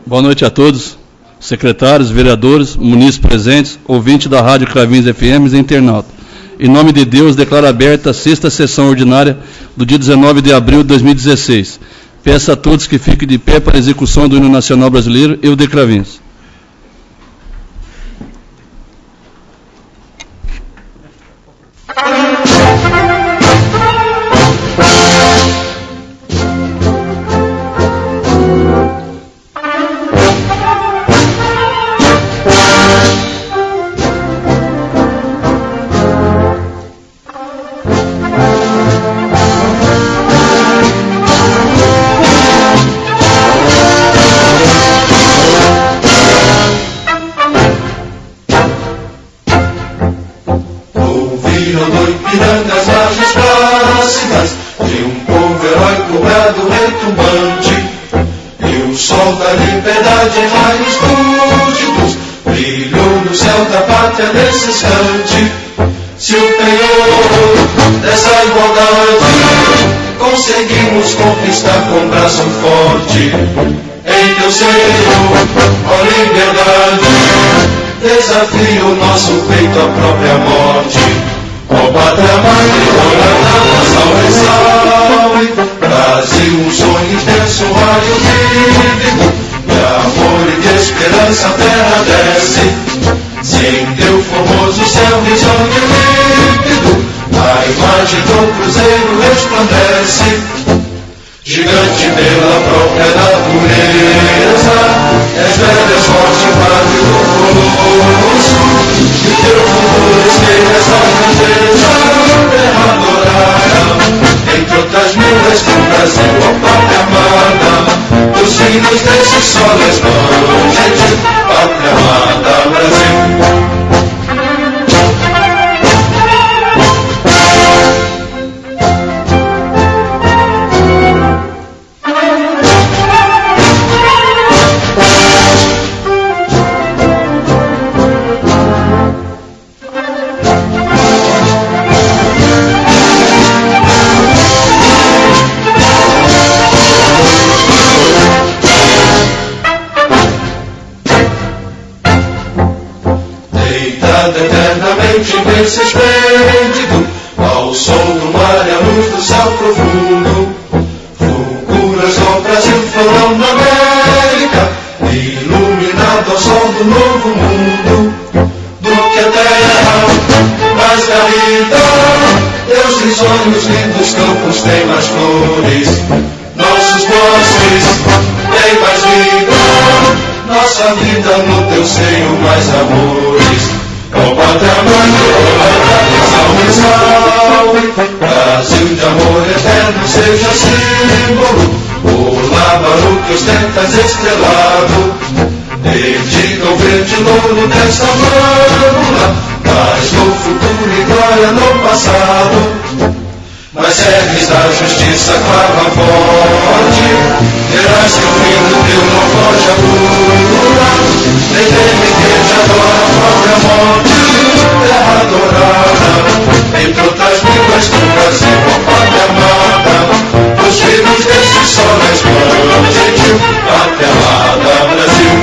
Boa noite a todos, secretários, vereadores, munícipes presentes, ouvintes da Rádio Cravins FM e internauta. Em nome de Deus, declaro aberta a 6ª sessão ordinária do dia 19 de abril de 2016. Peço a todos que fiquem de pé para a execução do hino nacional brasileiro e o de Cravins. Se o penhor dessa igualdade conseguimos conquistar com braço forte, em teu seio, ó liberdade, desafio nosso peito à própria morte. Ó pátria amada, salve, salve, Brasil, um sonho intenso, um raio vívido, de amor e de esperança a terra desce. Sem teu formoso céu risonho e límpido, a imagem do cruzeiro resplandece. Gigante pela própria natureza, és velho, és forte, padre do colosso, e teu futuro esteja essa grandeza, terra adorada, entre outras mil és do Brasil, ó pátria amada, os filhos desse sol resplandente, pátria amada, Brasil. Eternamente berço esplêndido, ao som do mar e à luz do céu profundo, fulguras do Brasil florão na América, iluminado ao sol do novo mundo, do que a terra mais garrida, teus risonhos lindos campos têm mais flores, nossos bosques têm mais vida, nossa vida no teu seio mais amores. Ó pátria amada, salve, salve, Brasil de amor eterno seja símbolo, olá, Baruque, ostentas estrelado, dedica o verde louro desta mândula, traz no futuro e glória no passado. Mas serves da justiça clava forte, verás que o filho teu não foge à luta, nem teme que te adora a própria morte, terra adorada, entre outras línguas do Brasil, ó pátria amada, os filhos desse sol resplandente, pátria amada, Brasil.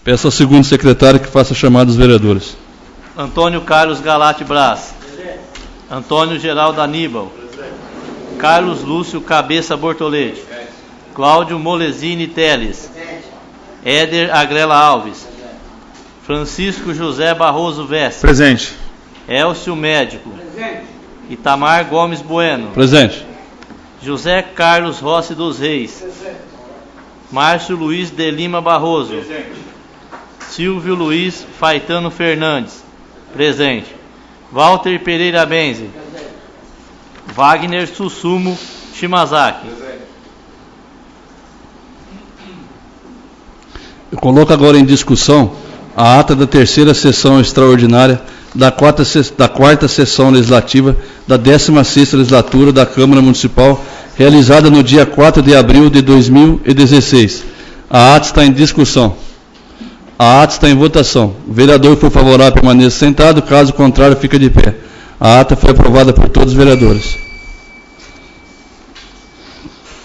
Peço ao segundo secretário que faça a chamada dos vereadores. Antônio Carlos Galate Braz. Antônio Geraldo Aníbal. Carlos Lúcio Cabeça Bortoletti. Cláudio Molesini Teles. Éder Agrela Alves. Francisco José Barroso Veste. Presente. Elcio Médico. Presente. Itamar Gomes Bueno. Presente. José Carlos Rossi dos Reis. Presente. Márcio Luiz de Lima Barroso. Presente. Silvio Luiz Faitano Fernandes. Presente. Walter Pereira Benze. Presente. Wagner Susumo Shimazaki. Presente. Eu coloco agora em discussão a ata da terceira sessão extraordinária da quarta sessão legislativa da 16ª legislatura da Câmara Municipal, realizada no dia 4 de abril de 2016. A ata está em discussão. A ata está em votação. O vereador que for favorável permaneça sentado, caso contrário fica de pé. A ata foi aprovada por todos os vereadores.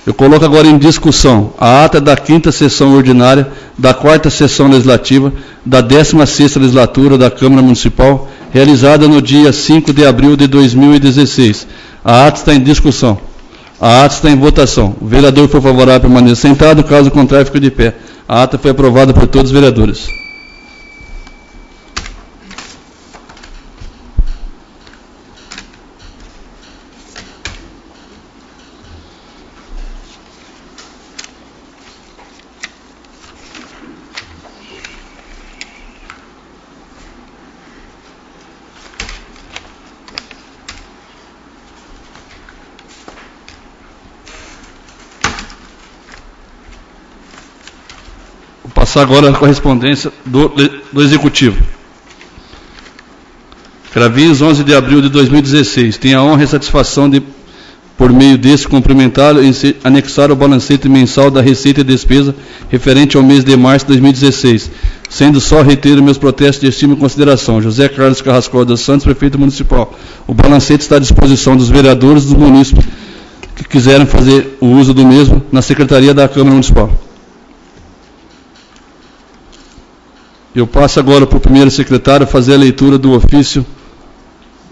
Eu coloco agora em discussão a ata da 5ª sessão ordinária da 4ª sessão legislativa da 16ª legislatura da Câmara Municipal, realizada no dia 5 de abril de 2016. A ata está em discussão. A ata está em votação. O vereador que for favorável permaneça sentado, caso contrário fique de pé. A ata foi aprovada por todos os vereadores. Passar agora a correspondência do Executivo. Cravinhos, 11 de abril de 2016. Tenho a honra e satisfação de, por meio desse, cumprimentá-lo e anexar o balancete mensal da Receita e Despesa referente ao mês de março de 2016, sendo só reitero meus protestos de estima e consideração. José Carlos Carrascosa dos Santos, Prefeito Municipal. O balancete está à disposição dos vereadores e dos munícipes que quiserem fazer o uso do mesmo na Secretaria da Câmara Municipal. Eu passo agora para o primeiro secretário fazer a leitura do ofício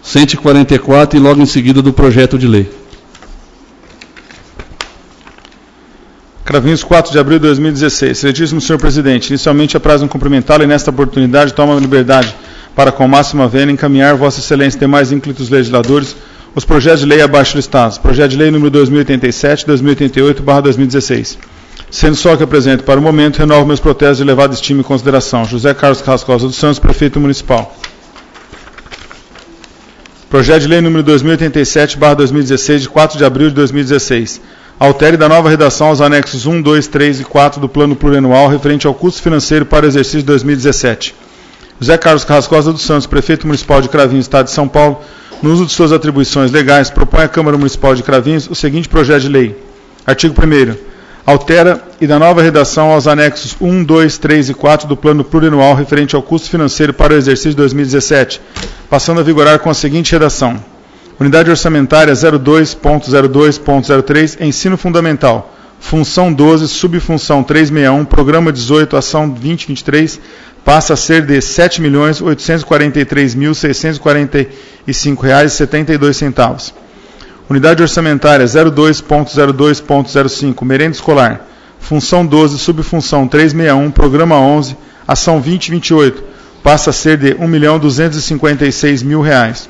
144 e logo em seguida do projeto de lei. Cravinhos, 4 de abril de 2016. Excelentíssimo senhor presidente, inicialmente aprazo-me cumprimentá-lo e nesta oportunidade tomo a liberdade para, com máxima vênia, encaminhar vossa excelência e demais ínclitos legisladores os projetos de lei abaixo listados. Projeto de lei número 2087, 2088/2016. Sendo só que apresento para o momento, renovo meus protestos de elevada estima e consideração. José Carlos Carrascosa dos Santos, Prefeito Municipal. Projeto de lei número 2087/2016, de 4 de abril de 2016. Altere da nova redação aos anexos 1, 2, 3 e 4 do Plano Plurianual referente ao custo financeiro para o exercício de 2017. José Carlos Carrascosa dos Santos, Prefeito Municipal de Cravinhos, Estado de São Paulo, no uso de suas atribuições legais, propõe à Câmara Municipal de Cravinhos o seguinte projeto de lei. Artigo 1º. Altera e da nova redação aos anexos 1, 2, 3 e 4 do Plano Plurianual referente ao custo financeiro para o exercício de 2017, passando a vigorar com a seguinte redação. Unidade orçamentária 02.02.03, Ensino Fundamental, Função 12, Subfunção 361, Programa 18, Ação 2023, passa a ser de R$ 7.843.645,72. Unidade orçamentária 02.02.05, Merenda Escolar, Função 12, Subfunção 361, Programa 11, Ação 2028, passa a ser de R$ 1.256.000.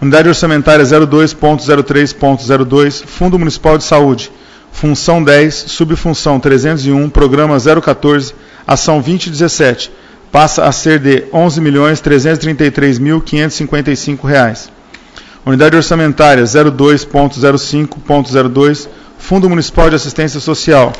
Unidade orçamentária 02.03.02, Fundo Municipal de Saúde, Função 10, Subfunção 301, Programa 014, Ação 2017, passa a ser de R$ 11.333.555. Unidade orçamentária 02.05.02, Fundo Municipal de Assistência Social,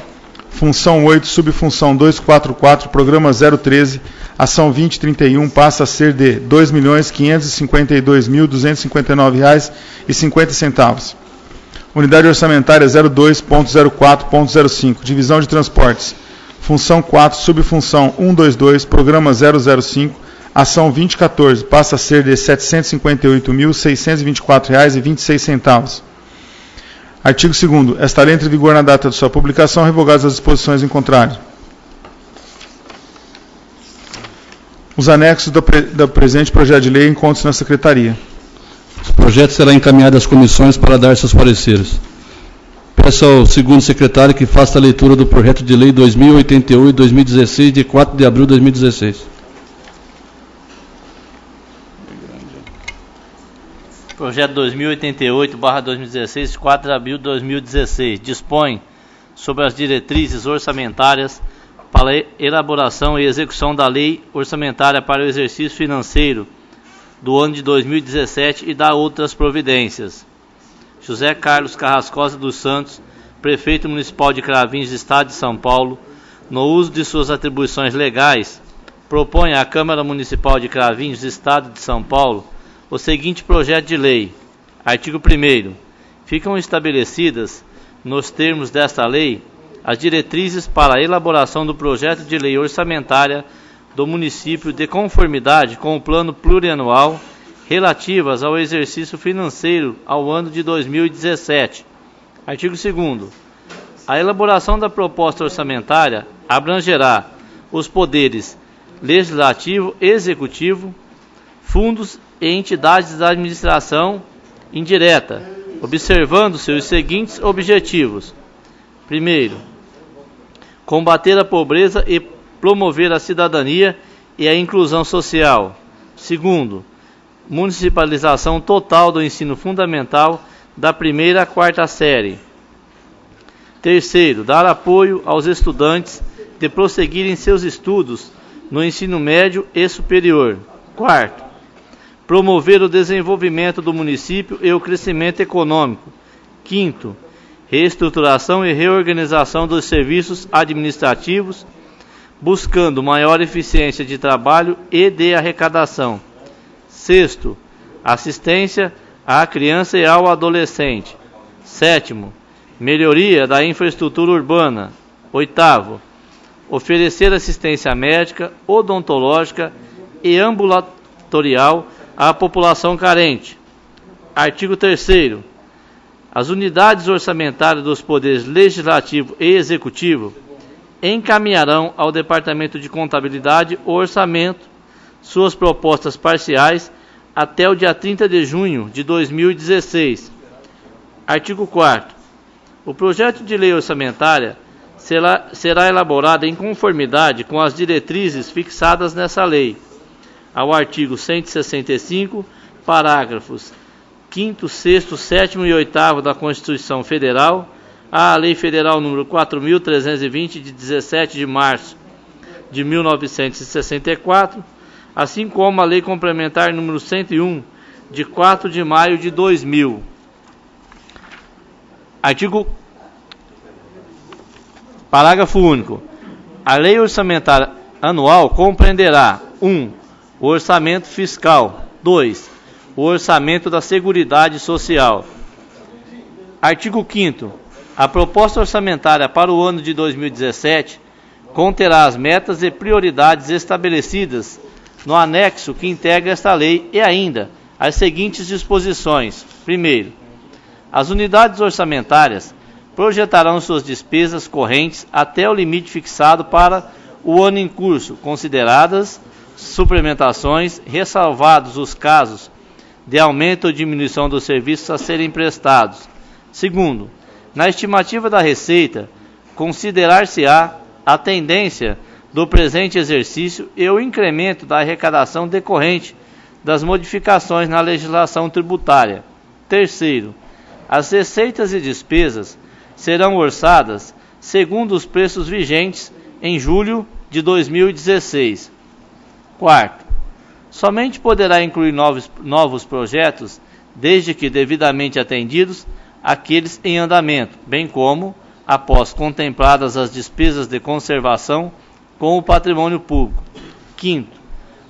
Função 8, Subfunção 244, Programa 013, Ação 2031, passa a ser de R$ 2.552.259,50. Unidade orçamentária 02.04.05, Divisão de Transportes, Função 4, Subfunção 122, Programa 005, Ação 2014, passa a ser de R$ 758.624,26. Artigo 2º. Esta lei entra em vigor na data de sua publicação, revogadas as disposições em contrário. Os anexos do presente projeto de lei encontram-se na Secretaria. O projeto será encaminhado às comissões para dar seus pareceres. Peço ao segundo secretário que faça a leitura do projeto de lei 2088-2016, de 4 de abril de 2016. Projeto 2088/2016, de 4 de abril de 2016, dispõe sobre as diretrizes orçamentárias para a elaboração e execução da lei orçamentária para o exercício financeiro do ano de 2017 e dá outras providências. José Carlos Carrascosa dos Santos, prefeito municipal de Cravinhos, Estado de São Paulo, no uso de suas atribuições legais, propõe à Câmara Municipal de Cravinhos, Estado de São Paulo, o seguinte projeto de lei. Artigo 1º. Ficam estabelecidas, nos termos desta lei, as diretrizes para a elaboração do projeto de lei orçamentária do município de conformidade com o plano plurianual relativas ao exercício financeiro ao ano de 2017. Artigo 2º. A elaboração da proposta orçamentária abrangerá os poderes legislativo e executivo, fundos e entidades da administração indireta, observando-se os seguintes objetivos. Primeiro, combater a pobreza e promover a cidadania e a inclusão social. Segundo, municipalização total do ensino fundamental da 1ª à 4ª série. Terceiro, dar apoio aos estudantes de prosseguirem seus estudos no ensino médio e superior. Quarto, promover o desenvolvimento do município e o crescimento econômico. Quinto, reestruturação e reorganização dos serviços administrativos, buscando maior eficiência de trabalho e de arrecadação. Sexto, assistência à criança e ao adolescente. Sétimo, melhoria da infraestrutura urbana. Oitavo, oferecer assistência médica, odontológica e ambulatorial à população carente. Artigo 3º. As unidades orçamentárias dos poderes legislativo e executivo encaminharão ao Departamento de Contabilidade o orçamento, suas propostas parciais, até o dia 30 de junho de 2016. Artigo 4º. O projeto de lei orçamentária será elaborado em conformidade com as diretrizes fixadas nessa lei, ao artigo 165, parágrafos 5º, 6º, 7º e 8º da Constituição Federal, à Lei Federal número 4.320, de 17 de março de 1964, assim como a Lei Complementar número 101, de 4 de maio de 2000. Parágrafo único. A Lei Orçamentária Anual compreenderá 1. O orçamento fiscal. 2. O orçamento da Seguridade Social. Artigo 5º. A proposta orçamentária para o ano de 2017 conterá as metas e prioridades estabelecidas no anexo que integra esta lei e ainda as seguintes disposições. Primeiro, as unidades orçamentárias projetarão suas despesas correntes até o limite fixado para o ano em curso, consideradas suplementações, ressalvados os casos de aumento ou diminuição dos serviços a serem prestados. Segundo, na estimativa da receita, considerar-se-á a tendência do presente exercício e o incremento da arrecadação decorrente das modificações na legislação tributária. Terceiro, as receitas e despesas serão orçadas segundo os preços vigentes em julho de 2016. Quarto, somente poderá incluir novos projetos, desde que devidamente atendidos aqueles em andamento, bem como após contempladas as despesas de conservação com o patrimônio público. Quinto,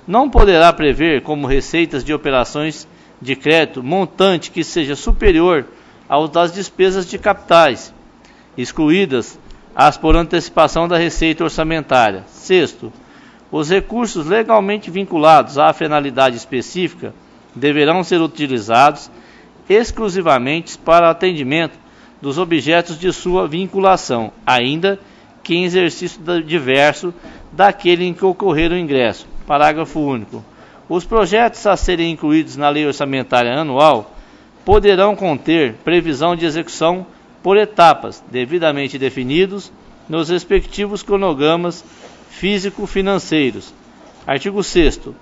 não poderá prever como receitas de operações de crédito montante que seja superior ao das despesas de capitais, excluídas as por antecipação da receita orçamentária. Sexto, os recursos legalmente vinculados à finalidade específica deverão ser utilizados exclusivamente para atendimento dos objetos de sua vinculação, ainda que em exercício diverso daquele em que ocorrer o ingresso. Parágrafo único. Os projetos a serem incluídos na lei orçamentária anual poderão conter previsão de execução por etapas, devidamente definidos nos respectivos cronogramas físico-financeiros. Artigo 6º.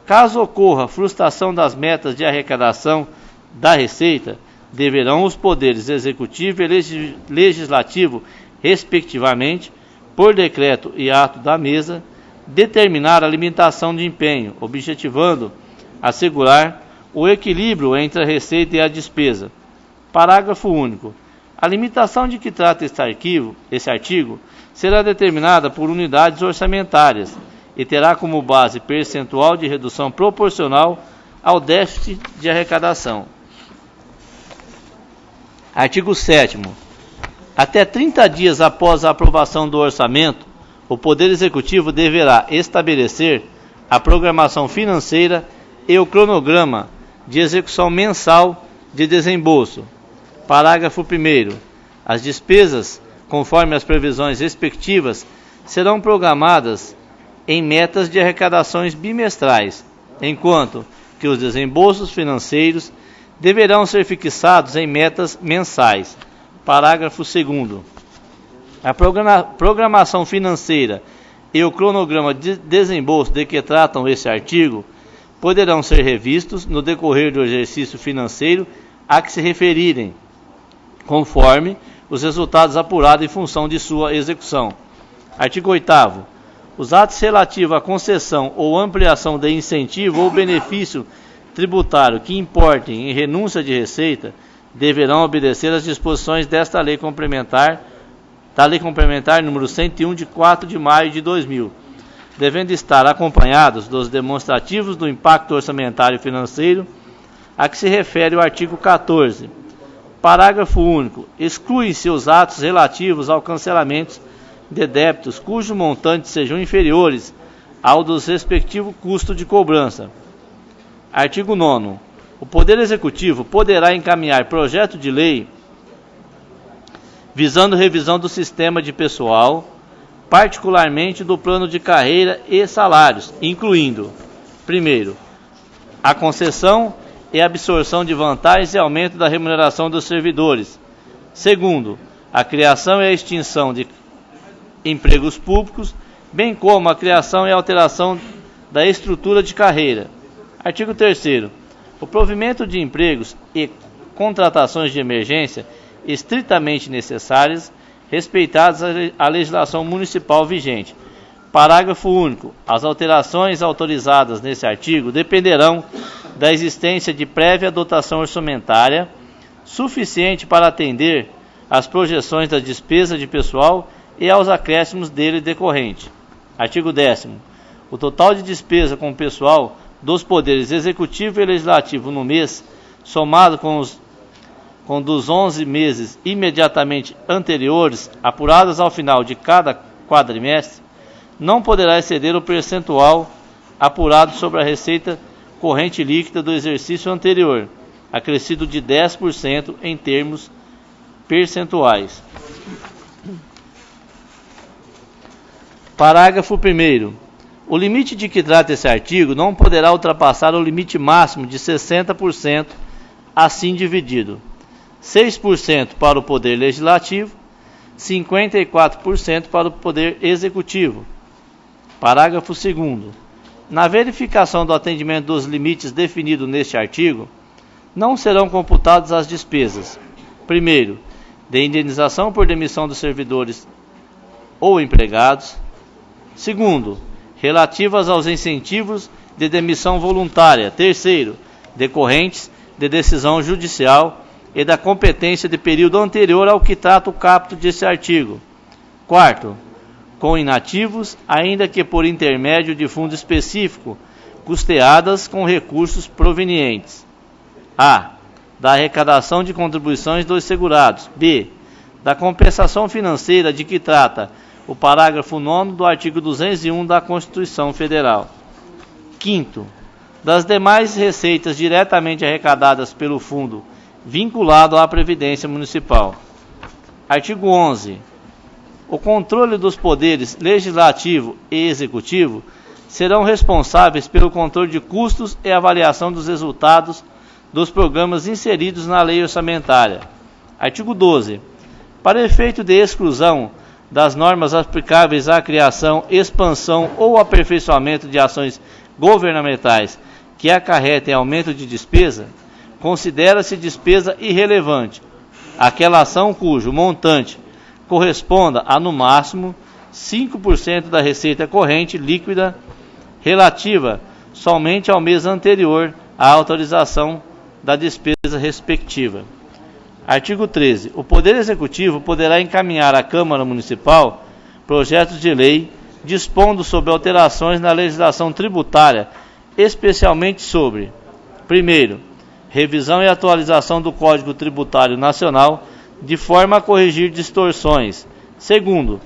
Caso ocorra frustração das metas de arrecadação da Receita, deverão os poderes executivo e legislativo, respectivamente, por decreto e ato da mesa, determinar a limitação de empenho, objetivando assegurar o equilíbrio entre a receita e a despesa. Parágrafo único. A limitação de que trata esse artigo será determinada por unidades orçamentárias e terá como base percentual de redução proporcional ao déficit de arrecadação. Artigo 7º. Até 30 dias após a aprovação do orçamento, o Poder Executivo deverá estabelecer a programação financeira e o cronograma de execução mensal de desembolso. Parágrafo 1º. As despesas, conforme as previsões respectivas, serão programadas em metas de arrecadações bimestrais, enquanto que os desembolsos financeiros deverão ser fixados em metas mensais. Parágrafo 2º. A programação financeira e o cronograma de desembolso de que tratam esse artigo poderão ser revistos no decorrer do exercício financeiro a que se referirem, conforme os resultados apurados em função de sua execução. Artigo 8º. Os atos relativos à concessão ou ampliação de incentivo ou benefício tributário que importem em renúncia de receita deverão obedecer às disposições desta lei complementar, número 101, de 4 de maio de 2000, devendo estar acompanhados dos demonstrativos do impacto orçamentário e financeiro a que se refere o artigo 14. Parágrafo único. Excluem-se os atos relativos ao cancelamento de débitos cujos montantes sejam inferiores ao dos respectivos custos de cobrança. Artigo 9º. O Poder Executivo poderá encaminhar projeto de lei visando revisão do sistema de pessoal, particularmente do plano de carreira e salários, incluindo: primeiro, a concessão e absorção de vantagens e aumento da remuneração dos servidores; segundo, a criação e a extinção de empregos públicos, bem como a criação e alteração da estrutura de carreira. Artigo 3º. O provimento de empregos e contratações de emergência estritamente necessárias, respeitadas a legislação municipal vigente. Parágrafo único. As alterações autorizadas nesse artigo dependerão da existência de prévia dotação orçamentária suficiente para atender às projeções da despesa de pessoal e aos acréscimos dele decorrente. Artigo 10º. O total de despesa com pessoal dos poderes executivo e legislativo no mês, somado com dos 11 meses imediatamente anteriores, apurados ao final de cada quadrimestre, não poderá exceder o percentual apurado sobre a receita corrente líquida do exercício anterior, acrescido de 10% em termos percentuais. Parágrafo 1º. O limite de que trata esse artigo não poderá ultrapassar o limite máximo de 60%, assim dividido: 6% para o Poder Legislativo, 54% para o Poder Executivo. Parágrafo 2º. Na verificação do atendimento dos limites definidos neste artigo, não serão computadas as despesas: primeiro, de indenização por demissão dos servidores ou empregados; segundo, relativas aos incentivos de demissão voluntária; terceiro, decorrentes de decisão judicial e da competência de período anterior ao que trata o caput desse artigo; quarto, com inativos, ainda que por intermédio de fundo específico, custeadas com recursos provenientes: a. da arrecadação de contribuições dos segurados; b. da compensação financeira de que trata o parágrafo 9º do artigo 201 da Constituição Federal; quinto, das demais receitas diretamente arrecadadas pelo fundo vinculado à Previdência Municipal. Artigo 11. O controle dos poderes legislativo e executivo serão responsáveis pelo controle de custos e avaliação dos resultados dos programas inseridos na lei orçamentária. Artigo 12. Para efeito de exclusão das normas aplicáveis à criação, expansão ou aperfeiçoamento de ações governamentais que acarretem aumento de despesa, considera-se despesa irrelevante aquela ação cujo montante corresponda a, no máximo, 5% da receita corrente líquida relativa somente ao mês anterior à autorização da despesa respectiva. Artigo 13. O Poder Executivo poderá encaminhar à Câmara Municipal projetos de lei dispondo sobre alterações na legislação tributária, especialmente sobre: primeiro, revisão e atualização do Código Tributário Nacional, de forma a corrigir distorções. Segundo,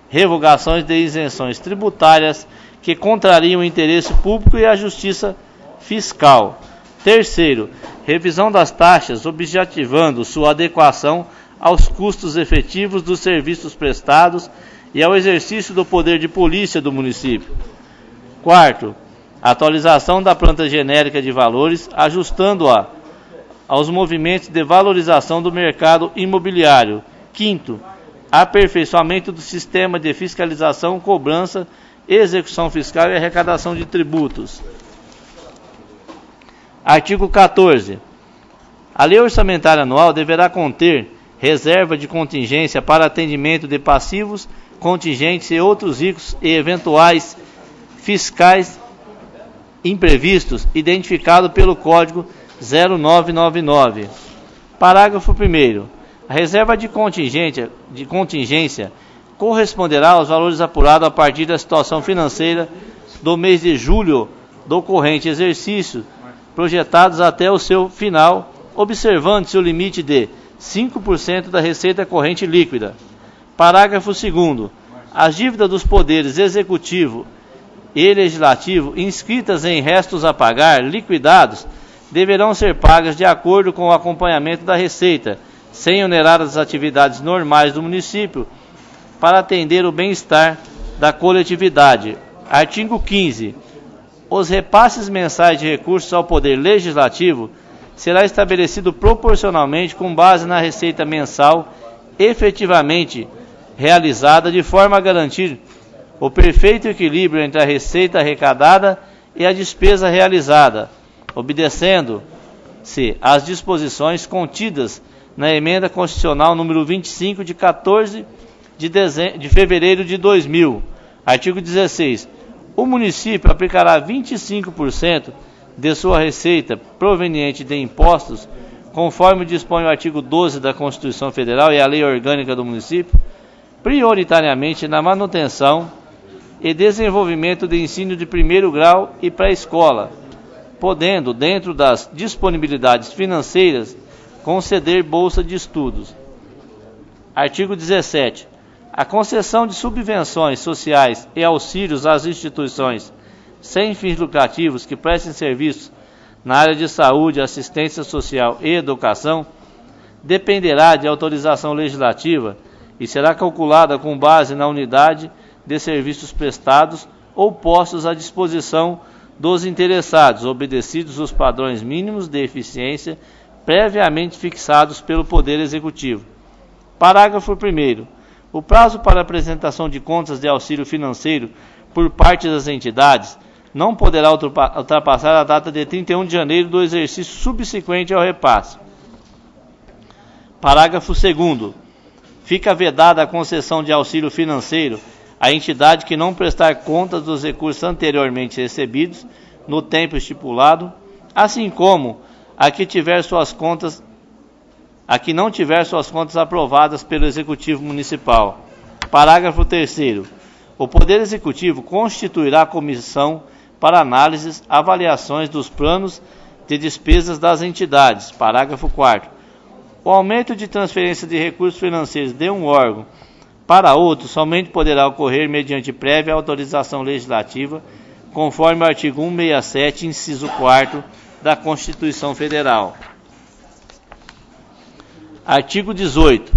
revogações de isenções tributárias que contrariam o interesse público e a justiça fiscal. Terceiro, revisão das taxas, objetivando sua adequação aos custos efetivos dos serviços prestados e ao exercício do poder de polícia do município. Quarto, atualização da planta genérica de valores, ajustando-a aos movimentos de valorização do mercado imobiliário. Quinto, aperfeiçoamento do sistema de fiscalização, cobrança, execução fiscal e arrecadação de tributos. Artigo 14. A lei orçamentária anual deverá conter reserva de contingência para atendimento de passivos, contingentes e outros ricos e eventuais fiscais imprevistos, identificado pelo Código 0999. Parágrafo 1º. A reserva de contingência corresponderá aos valores apurados a partir da situação financeira do mês de julho do corrente exercício, projetados até o seu final, observando-se o limite de 5% da receita corrente líquida. Parágrafo 2º. As dívidas dos poderes executivo e legislativo inscritas em restos a pagar, liquidados, deverão ser pagas de acordo com o acompanhamento da receita, sem onerar as atividades normais do município, para atender o bem-estar da coletividade. Artigo 15. Os repasses mensais de recursos ao Poder Legislativo será estabelecido proporcionalmente com base na receita mensal efetivamente realizada, de forma a garantir o perfeito equilíbrio entre a receita arrecadada e a despesa realizada, obedecendo-se às disposições contidas na Emenda Constitucional número 25, de 14 de fevereiro de 2000. Artigo 16. O município aplicará 25% de sua receita proveniente de impostos, conforme dispõe o artigo 12 da Constituição Federal e a Lei Orgânica do Município, prioritariamente na manutenção e desenvolvimento de ensino de primeiro grau e pré-escola, podendo, dentro das disponibilidades financeiras, conceder bolsa de estudos. Artigo 17. A concessão de subvenções sociais e auxílios às instituições sem fins lucrativos que prestem serviços na área de saúde, assistência social e educação dependerá de autorização legislativa e será calculada com base na unidade de serviços prestados ou postos à disposição dos interessados, obedecidos os padrões mínimos de eficiência previamente fixados pelo Poder Executivo. Parágrafo 1º. O prazo para apresentação de contas de auxílio financeiro por parte das entidades não poderá ultrapassar a data de 31 de janeiro do exercício subsequente ao repasse. Parágrafo 2º. Fica vedada a concessão de auxílio financeiro à entidade que não prestar contas dos recursos anteriormente recebidos no tempo estipulado, assim como a que não tiver suas contas aprovadas pelo Executivo Municipal. Parágrafo 3º. O Poder Executivo constituirá comissão para análises, avaliações dos planos de despesas das entidades. Parágrafo 4º. O aumento de transferência de recursos financeiros de um órgão para outro somente poderá ocorrer mediante prévia autorização legislativa, conforme o artigo 167, inciso 4º da Constituição Federal. Artigo 18.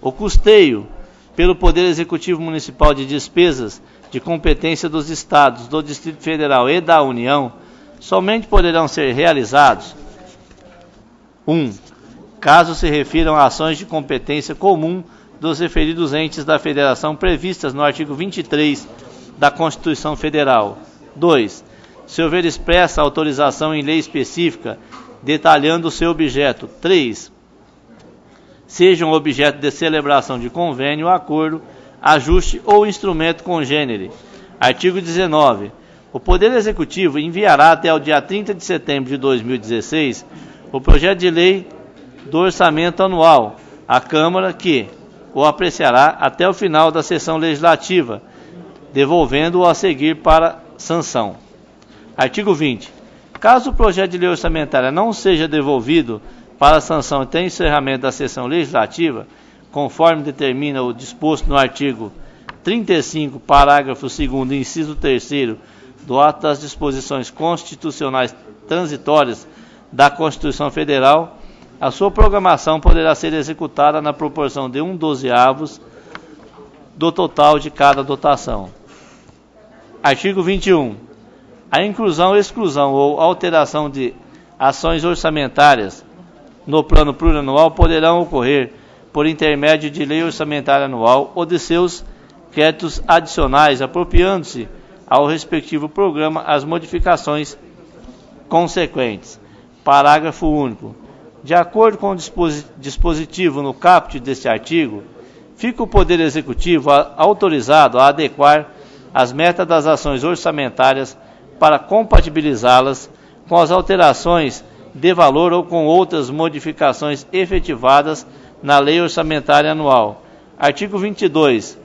O custeio pelo Poder Executivo Municipal de despesas de competência dos Estados, do Distrito Federal e da União, somente poderão ser realizados: 1. Caso se refiram a ações de competência comum dos referidos entes da Federação previstas no artigo 23 da Constituição Federal. 2. Se houver expressa autorização em lei específica, detalhando o seu objeto. 3. Sejam objeto de celebração de convênio, acordo, ajuste ou instrumento congênere. Artigo 19. O Poder Executivo enviará até o dia 30 de setembro de 2016 o projeto de lei do orçamento anual à Câmara, que o apreciará até o final da sessão legislativa, devolvendo-o a seguir para sanção. Artigo 20. Caso o projeto de lei orçamentária não seja devolvido para sanção até encerramento da sessão legislativa, conforme determina o disposto no artigo 35, parágrafo 2º, inciso 3º, do ato das disposições constitucionais transitórias da Constituição Federal, a sua programação poderá ser executada na proporção de 1/12 do total de cada dotação. Artigo 21. A inclusão, exclusão ou alteração de ações orçamentárias no plano plurianual poderão ocorrer por intermédio de lei orçamentária anual ou de seus créditos adicionais, apropriando-se ao respectivo programa as modificações consequentes. Parágrafo único. De acordo com o dispositivo no caput deste artigo, fica o Poder Executivo autorizado a adequar as metas das ações orçamentárias para compatibilizá-las com as alterações de valor ou com outras modificações efetivadas na Lei Orçamentária Anual. Artigo 22.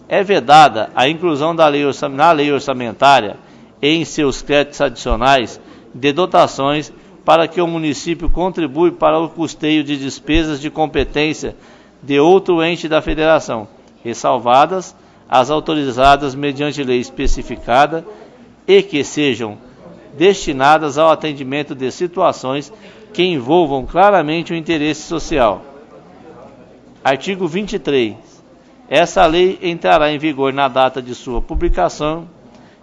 É vedada a inclusão na Lei Orçamentária e em seus créditos adicionais de dotações para que o município contribui para o custeio de despesas de competência de outro ente da Federação, ressalvadas as autorizadas mediante lei especificada e que sejam destinadas ao atendimento de situações que envolvam claramente o interesse social. Artigo 23. Essa lei entrará em vigor na data de sua publicação,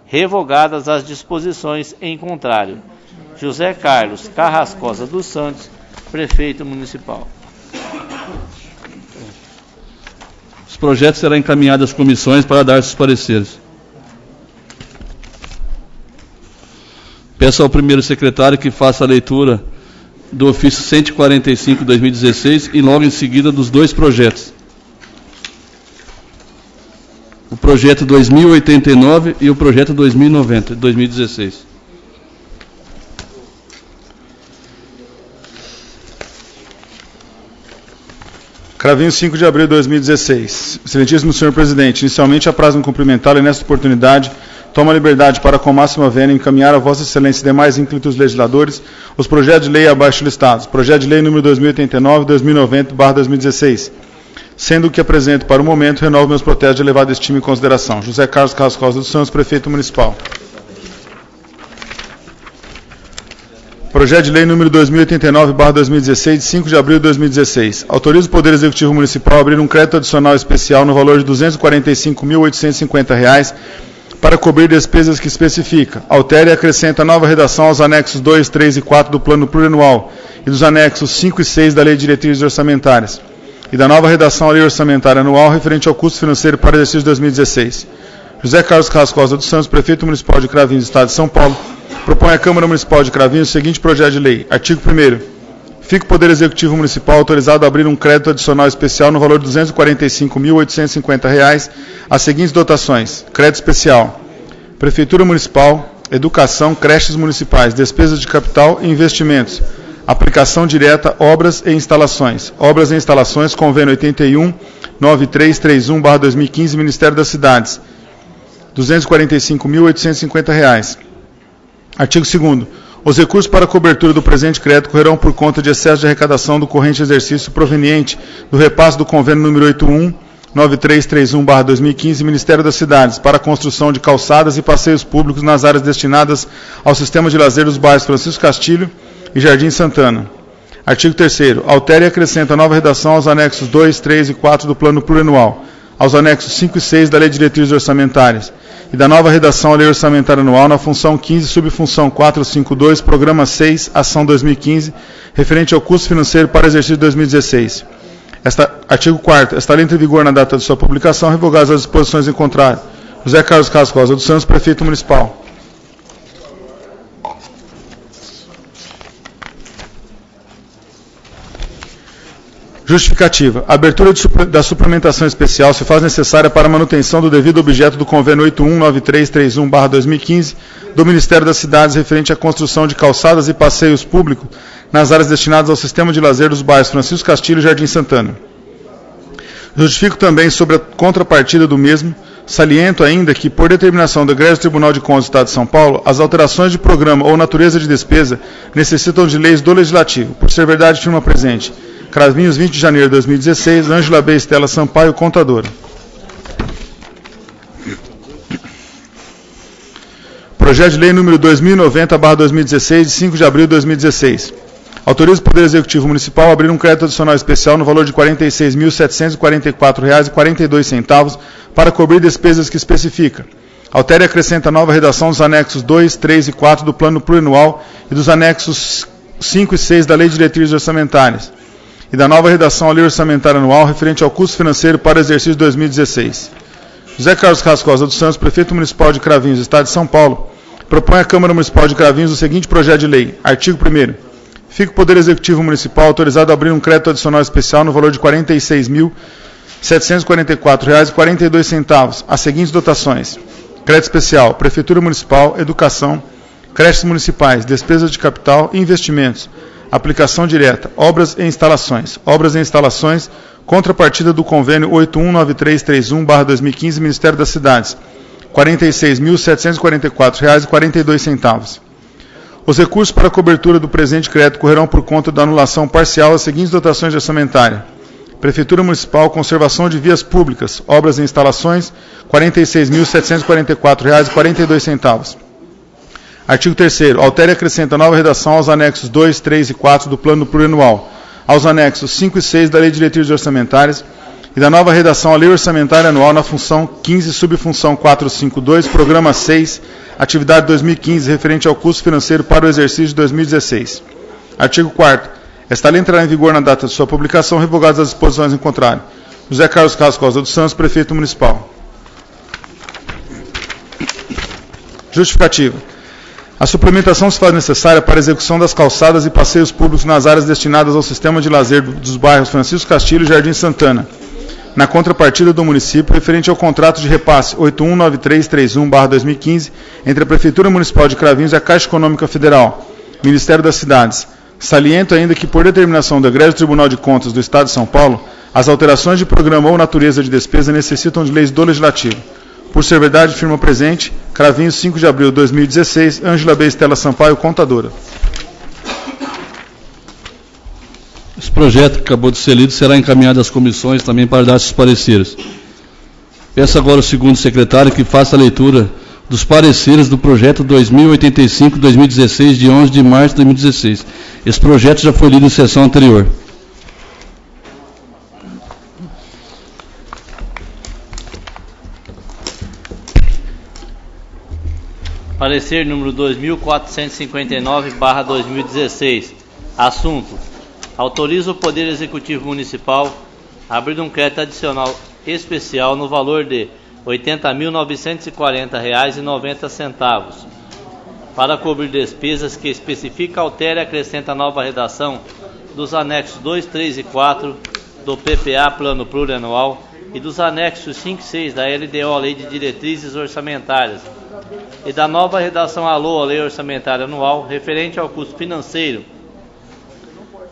revogadas as disposições em contrário. José Carlos Carrascosa dos Santos, Prefeito Municipal. Os projetos serão encaminhados às comissões para dar seus pareceres. Peço ao primeiro secretário que faça a leitura do ofício 145/2016 e logo em seguida dos dois projetos. O projeto 2089 e o projeto 2090, de 2016. Cravinhos, 5 de abril de 2016. Excelentíssimo senhor presidente, inicialmente apraz-me cumprimentá-lo e nesta oportunidade tomo a liberdade para com máxima vênia encaminhar a vossa excelência e demais ínclitos legisladores os projetos de lei abaixo listados. Projeto de lei número 2089 e 2090/2016. Sendo o que apresento para o momento, renovo meus protestos de elevada estima e consideração. José Carlos Carrascosa dos Santos, Prefeito Municipal. Projeto de lei número 2089/2016, de 5 de abril de 2016. Autoriza o Poder Executivo Municipal a abrir um crédito adicional especial no valor de R$ 245.850 para cobrir despesas que especifica. Altere e acrescenta nova redação aos anexos 2, 3 e 4 do Plano Plurianual e dos anexos 5 e 6 da Lei de Diretrizes Orçamentárias e da nova redação à Lei Orçamentária Anual referente ao custo financeiro para o exercício de 2016. José Carlos Carrascosa dos Santos, Prefeito Municipal de Cravinhos, Estado de São Paulo, propõe à Câmara Municipal de Cravinhos o seguinte projeto de lei. Artigo 1º. Fica o Poder Executivo Municipal autorizado a abrir um crédito adicional especial no valor de R$ 245.850 às seguintes dotações. Crédito especial. Prefeitura Municipal, Educação, creches municipais, despesas de capital e investimentos. Aplicação direta, obras e instalações. Obras e instalações, convênio 81.9331/2015, Ministério das Cidades. R$ 245.850. Artigo 2º. Os recursos para a cobertura do presente crédito correrão por conta de excesso de arrecadação do corrente exercício proveniente do repasse do convênio número 81.9331/2015, Ministério das Cidades, para a construção de calçadas e passeios públicos nas áreas destinadas ao sistema de lazer dos bairros Francisco Castilho e Jardim Santana. Artigo 3º. Altere e acrescenta nova redação aos anexos 2, 3 e 4 do Plano Plurianual. aos anexos 5 e 6 da Lei de Diretrizes Orçamentárias e da nova redação à Lei Orçamentária Anual na função 15, subfunção 452, programa 6, ação 2015, referente ao custo financeiro para o exercício 2016. Artigo 4º. Esta lei entra em vigor na data de sua publicação, revogadas as disposições em contrário. José Carlos Rosa dos Santos, Prefeito Municipal. Justificativa. A abertura da suplementação especial se faz necessária para a manutenção do devido objeto do convênio 819331/2015 do Ministério das Cidades referente à construção de calçadas e passeios públicos nas áreas destinadas ao sistema de lazer dos bairros Francisco Castilho e Jardim Santana. Justifico também sobre a contrapartida do mesmo, saliento ainda que, por determinação do Egrégio Tribunal de Contas do Estado de São Paulo, as alterações de programa ou natureza de despesa necessitam de leis do Legislativo. Por ser verdade, firma presente. Cravinhos, 20 de janeiro de 2016, Ângela B. Estela Sampaio, contadora. Projeto de Lei número 2090/2016, de 5 de abril de 2016. Autoriza o Poder Executivo Municipal a abrir um crédito adicional especial no valor de R$ 46.744,42 para cobrir despesas que especifica. Altera e acrescenta nova redação dos anexos 2, 3 e 4 do Plano Plurianual e dos anexos 5 e 6 da Lei de Diretrizes Orçamentárias e da nova redação à Lei Orçamentária Anual referente ao custo financeiro para o exercício 2016. José Carlos Rosa dos Santos, Prefeito Municipal de Cravinhos, Estado de São Paulo, propõe à Câmara Municipal de Cravinhos o seguinte projeto de lei. Artigo 1º. Fica o Poder Executivo Municipal autorizado a abrir um crédito adicional especial no valor de R$ 46.744,42 as seguintes dotações. Crédito especial, Prefeitura Municipal, Educação, creches municipais, despesas de capital e investimentos, aplicação direta, obras e instalações. Obras e instalações, contrapartida do convênio 819331/2015, Ministério das Cidades, R$ 46.744,42. Os recursos para a cobertura do presente crédito correrão por conta da anulação parcial das seguintes dotações orçamentárias. Prefeitura Municipal, Conservação de Vias Públicas, Obras e Instalações, R$ 46.744,42. Artigo 3º. Altera e acrescenta nova redação aos anexos 2, 3 e 4 do Plano Plurianual, aos anexos 5 e 6 da Lei de Diretrizes Orçamentárias e da nova redação à Lei Orçamentária Anual na função 15, subfunção 452, programa 6, atividade 2015, referente ao custo financeiro para o exercício de 2016. Artigo 4º. Esta lei entrará em vigor na data de sua publicação, revogadas as disposições em contrário. José Carlos Rosa dos Santos, Prefeito Municipal. Justificativa. A suplementação se faz necessária para a execução das calçadas e passeios públicos nas áreas destinadas ao sistema de lazer dos bairros Francisco Castilho e Jardim Santana, na contrapartida do município, referente ao contrato de repasse 819331/2015 entre a Prefeitura Municipal de Cravinhos e a Caixa Econômica Federal, Ministério das Cidades. Saliento ainda que, por determinação do Egrégio Tribunal de Contas do Estado de São Paulo, as alterações de programa ou natureza de despesa necessitam de leis do Legislativo. Por ser verdade, firma presente, Cravinhos, 5 de abril de 2016, Ângela B. Estela Sampaio, contadora. Esse projeto que acabou de ser lido será encaminhado às comissões também para dar seus pareceres. Peço agora ao segundo secretário que faça a leitura dos pareceres do projeto 2085-2016, de 11 de março de 2016. Esse projeto já foi lido em sessão anterior. Parecer número 2459/2016. Assunto: autoriza o Poder Executivo Municipal a abrir um crédito adicional especial no valor de R$ 80.940,90 para cobrir despesas que especifica, altera e acrescenta nova redação dos anexos 2, 3 e 4 do PPA Plano Plurianual e dos anexos 5 e 6 da LDO, Lei de Diretrizes Orçamentárias, e da nova redação à LOA, Lei Orçamentária Anual, referente ao custo financeiro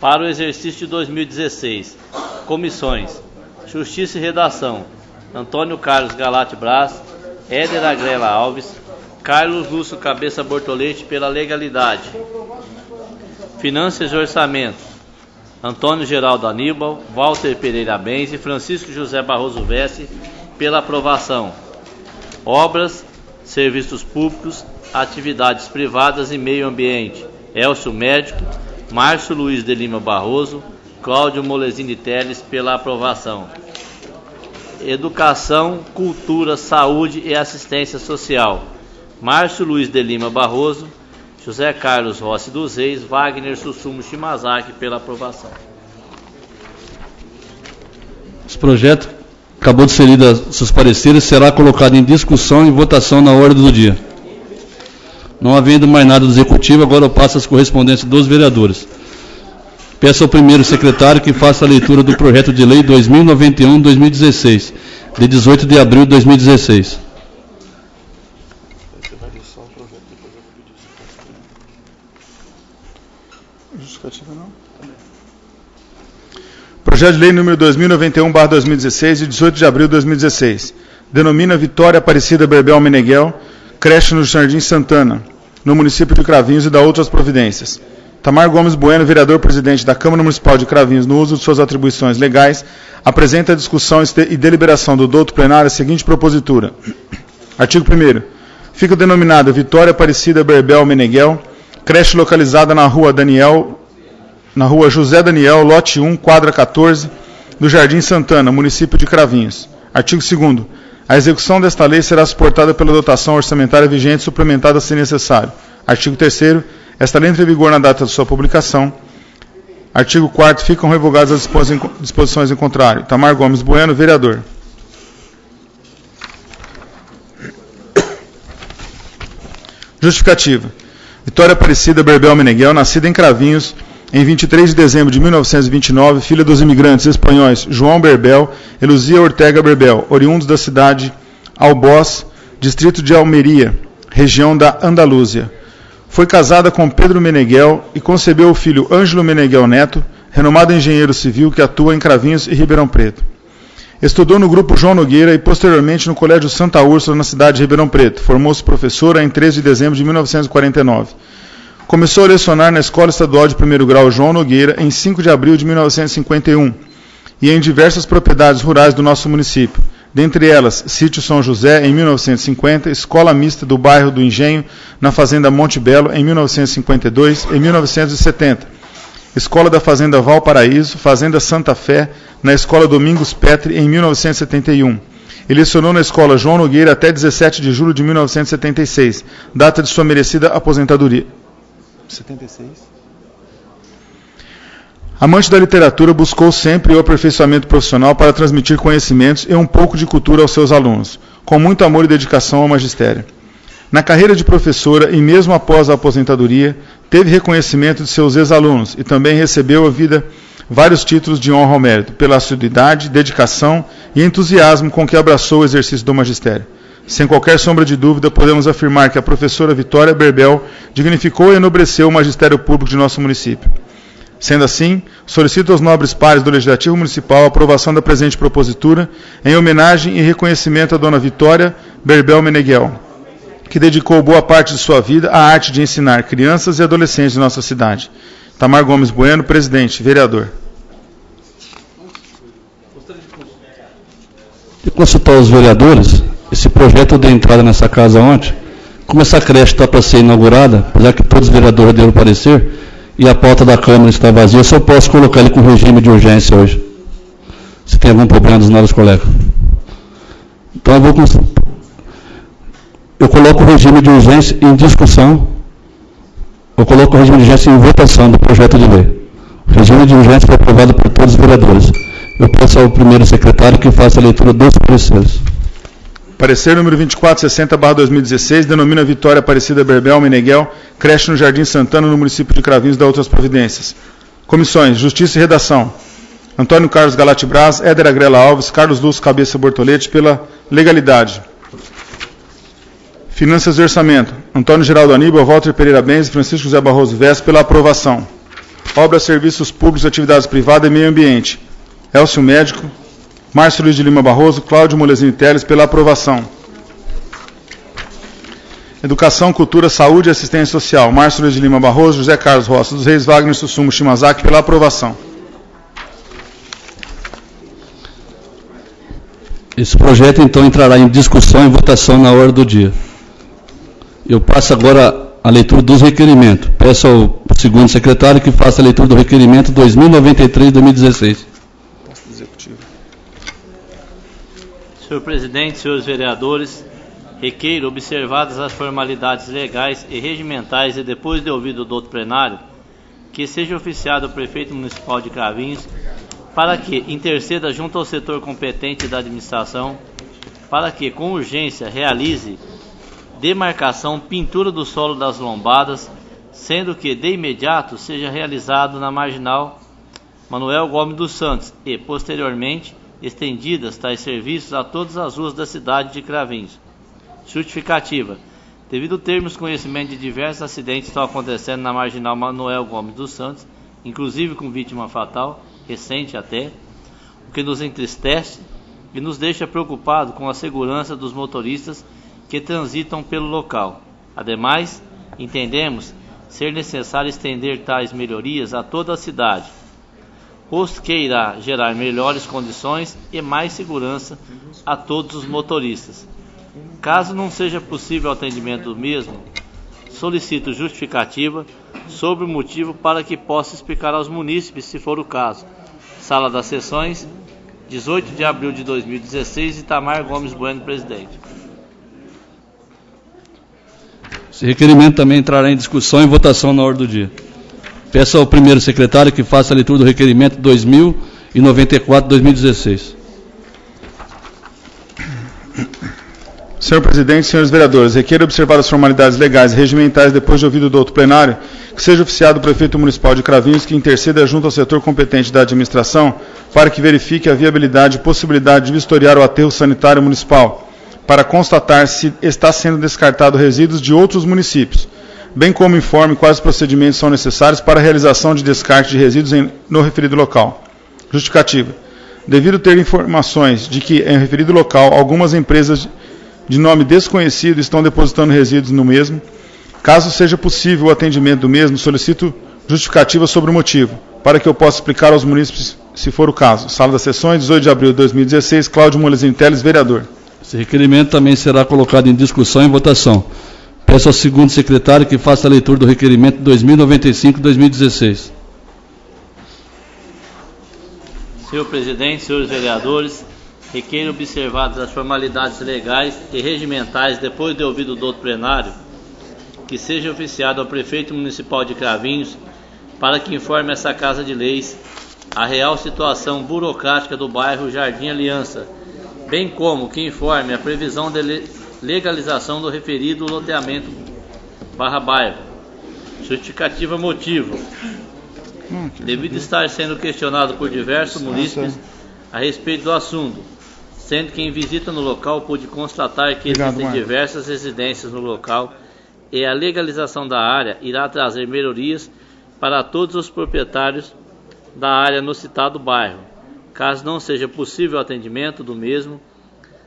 para o exercício de 2016. Comissões: Justiça e Redação, Antônio Carlos Galate Braz, Éder Agrela Alves, Carlos Lúcio Cabeça Bortolete, pela legalidade. Finanças e Orçamento, Antônio Geraldo Aníbal, Walter Pereira Benz e Francisco José Barroso Vesce, pela aprovação. Obras, Serviços Públicos, Atividades Privadas e Meio Ambiente, Elcio Médico, Márcio Luiz de Lima Barroso, Cláudio Molesini Teles, pela aprovação. Educação, Cultura, Saúde e Assistência Social. Márcio Luiz de Lima Barroso, José Carlos Rossi dos Reis, Wagner Sussumo Shimazaki, pela aprovação. Esse projeto acabou de ser lido seus pareceres, será colocado em discussão e votação na ordem do dia. Não havendo mais nada do Executivo, agora eu passo as correspondências dos vereadores. Peço ao primeiro secretário que faça a leitura do projeto de lei 2091-2016, de 18 de abril de 2016. Projeto de lei número 2091/2016, de 18 de abril de 2016. Denomina Vitória Aparecida Berbel Meneghel, creche no Jardim Santana, no município de Cravinhos, e dá outras providências. Tamar Gomes Bueno, vereador-presidente da Câmara Municipal de Cravinhos, no uso de suas atribuições legais, apresenta a discussão e deliberação do douto plenário a seguinte propositura. Artigo 1º. Fica denominada Vitória Aparecida Berbel Meneghel, creche localizada na rua José Daniel, lote 1, quadra 14, do Jardim Santana, município de Cravinhos. Artigo 2º. A execução desta lei será suportada pela dotação orçamentária vigente, suplementada se necessário. Artigo 3º. Esta lei entra em vigor na data de sua publicação. Artigo 4º. Ficam revogadas as disposições em contrário. Tamar Gomes Bueno, vereador. Justificativa. Vitória Aparecida Berbel Meneghel, nascida em Cravinhos, em 23 de dezembro de 1929, filha dos imigrantes espanhóis João Berbel e Luzia Ortega Berbel, oriundos da cidade Albós, distrito de Almeria, região da Andalúzia. Foi casada com Pedro Meneghel e concebeu o filho Ângelo Meneghel Neto, renomado engenheiro civil que atua em Cravinhos e Ribeirão Preto. Estudou no Grupo João Nogueira e posteriormente no Colégio Santa Úrsula, na cidade de Ribeirão Preto. Formou-se professora em 13 de dezembro de 1949. Começou a lecionar na Escola Estadual de Primeiro Grau João Nogueira em 5 de abril de 1951 e em diversas propriedades rurais do nosso município. Dentre elas, Sítio São José, em 1950, Escola Mista do Bairro do Engenho, na Fazenda Monte Belo, em 1952 e 1970. Escola da Fazenda Valparaíso, Fazenda Santa Fé, na Escola Domingos Petri, em 1971. E lecionou na Escola João Nogueira até 17 de julho de 1976, data de sua merecida aposentadoria. 76. Amante da literatura, buscou sempre o aperfeiçoamento profissional para transmitir conhecimentos e um pouco de cultura aos seus alunos, com muito amor e dedicação ao magistério. Na carreira de professora e mesmo após a aposentadoria, teve reconhecimento de seus ex-alunos e também recebeu vários títulos de honra ao mérito, pela assiduidade, dedicação e entusiasmo com que abraçou o exercício do magistério. Sem qualquer sombra de dúvida, podemos afirmar que a professora Vitória Berbel dignificou e enobreceu o magistério público de nosso município. Sendo assim, solicito aos nobres pares do Legislativo Municipal a aprovação da presente propositura em homenagem e reconhecimento à dona Vitória Berbel Meneghel, que dedicou boa parte de sua vida à arte de ensinar crianças e adolescentes de nossa cidade. Tamar Gomes Bueno, presidente, vereador. De consultar os vereadores, esse projeto de entrada nessa casa ontem, como essa creche está para ser inaugurada, apesar que todos os vereadores deram parecer, e a pauta da Câmara está vazia, eu só posso colocar ele com regime de urgência hoje. Se tem algum problema dos novos colegas. Então eu coloco o regime de urgência em discussão, eu coloco o regime de urgência em votação do projeto de lei. O regime de urgência foi aprovado por todos os vereadores. Eu peço ao primeiro secretário que faça a leitura dos pareceres. Parecer número 2460/2016, denomina Vitória Aparecida Berbel Meneghel, creche no Jardim Santana, no município de Cravinhos, da outras providências. Comissões, Justiça e Redação. Antônio Carlos Galati Braz, Éder Agrela Alves, Carlos Lúcio Cabeça Bortolete, pela legalidade. Finanças e Orçamento. Antônio Geraldo Aníbal, Walter Pereira Benz e Francisco José Barroso Vez, pela aprovação. Obras, Serviços Públicos, Atividades Privadas e Meio Ambiente. Elcio Médico, Márcio Luiz de Lima Barroso, Cláudio Molesini Teles, pela aprovação. Educação, Cultura, Saúde e Assistência Social. Márcio Luiz de Lima Barroso, José Carlos Rossi dos Reis, Wagner Sussumo Shimazaki, pela aprovação. Esse projeto, então, entrará em discussão e votação na hora do dia. Eu passo agora a leitura dos requerimentos. Peço ao segundo secretário que faça a leitura do requerimento 2093-2016. Senhor presidente, senhores vereadores, requeiro, observadas as formalidades legais e regimentais e depois de ouvido o doutor plenário, que seja oficiado o prefeito municipal de Cravinhos para que interceda junto ao setor competente da administração para que, com urgência, realize demarcação, pintura do solo das lombadas, sendo que, de imediato, seja realizado na marginal Manuel Gomes dos Santos e, posteriormente, estendidas tais serviços a todas as ruas da cidade de Cravinhos. Justificativa. Devido termos conhecimento de diversos acidentes que estão acontecendo na marginal Manuel Gomes dos Santos, inclusive com vítima fatal, recente até, o que nos entristece e nos deixa preocupados com a segurança dos motoristas que transitam pelo local. Ademais, entendemos ser necessário estender tais melhorias a toda a cidade, posto que irá gerar melhores condições e mais segurança a todos os motoristas. Caso não seja possível o atendimento do mesmo, solicito justificativa sobre o motivo para que possa explicar aos munícipes, se for o caso. Sala das Sessões, 18 de abril de 2016, Itamar Gomes Bueno, presidente. Esse requerimento também entrará em discussão e votação na ordem do dia. Peço ao primeiro secretário que faça a leitura do requerimento 2094-2016. Senhor presidente, senhores vereadores, requeiro observar as formalidades legais e regimentais depois de ouvido do doutor plenário, que seja oficiado o prefeito municipal de Cravinhos que interceda junto ao setor competente da administração para que verifique a viabilidade e possibilidade de vistoriar o aterro sanitário municipal, para constatar se está sendo descartado resíduos de outros municípios, bem como informe quais procedimentos são necessários para a realização de descarte de resíduos no referido local. Justificativa. Devido ter informações de que, em referido local, algumas empresas de nome desconhecido estão depositando resíduos no mesmo, caso seja possível o atendimento do mesmo, solicito justificativa sobre o motivo, para que eu possa explicar aos munícipes, se for o caso. Sala das Sessões, 18 de abril de 2016, Cláudio Molezinho Teles, vereador. Esse requerimento também será colocado em discussão e votação. Peço ao segundo secretário que faça a leitura do requerimento 2095-2016. Senhor presidente, senhores vereadores, requeiro observadas as formalidades legais e regimentais depois de ouvido o doutor plenário, que seja oficiado ao prefeito municipal de Cravinhos para que informe essa Casa de Leis a real situação burocrática do bairro Jardim Aliança, bem como que informe a previsão de legalização do referido loteamento /bairro. Justificativa motivo. Devido estar sendo questionado por diversos munícipes a respeito do assunto, sendo que em visita no local pude constatar que existem diversas residências no local e a legalização da área irá trazer melhorias para todos os proprietários da área no citado bairro. Caso não seja possível o atendimento do mesmo,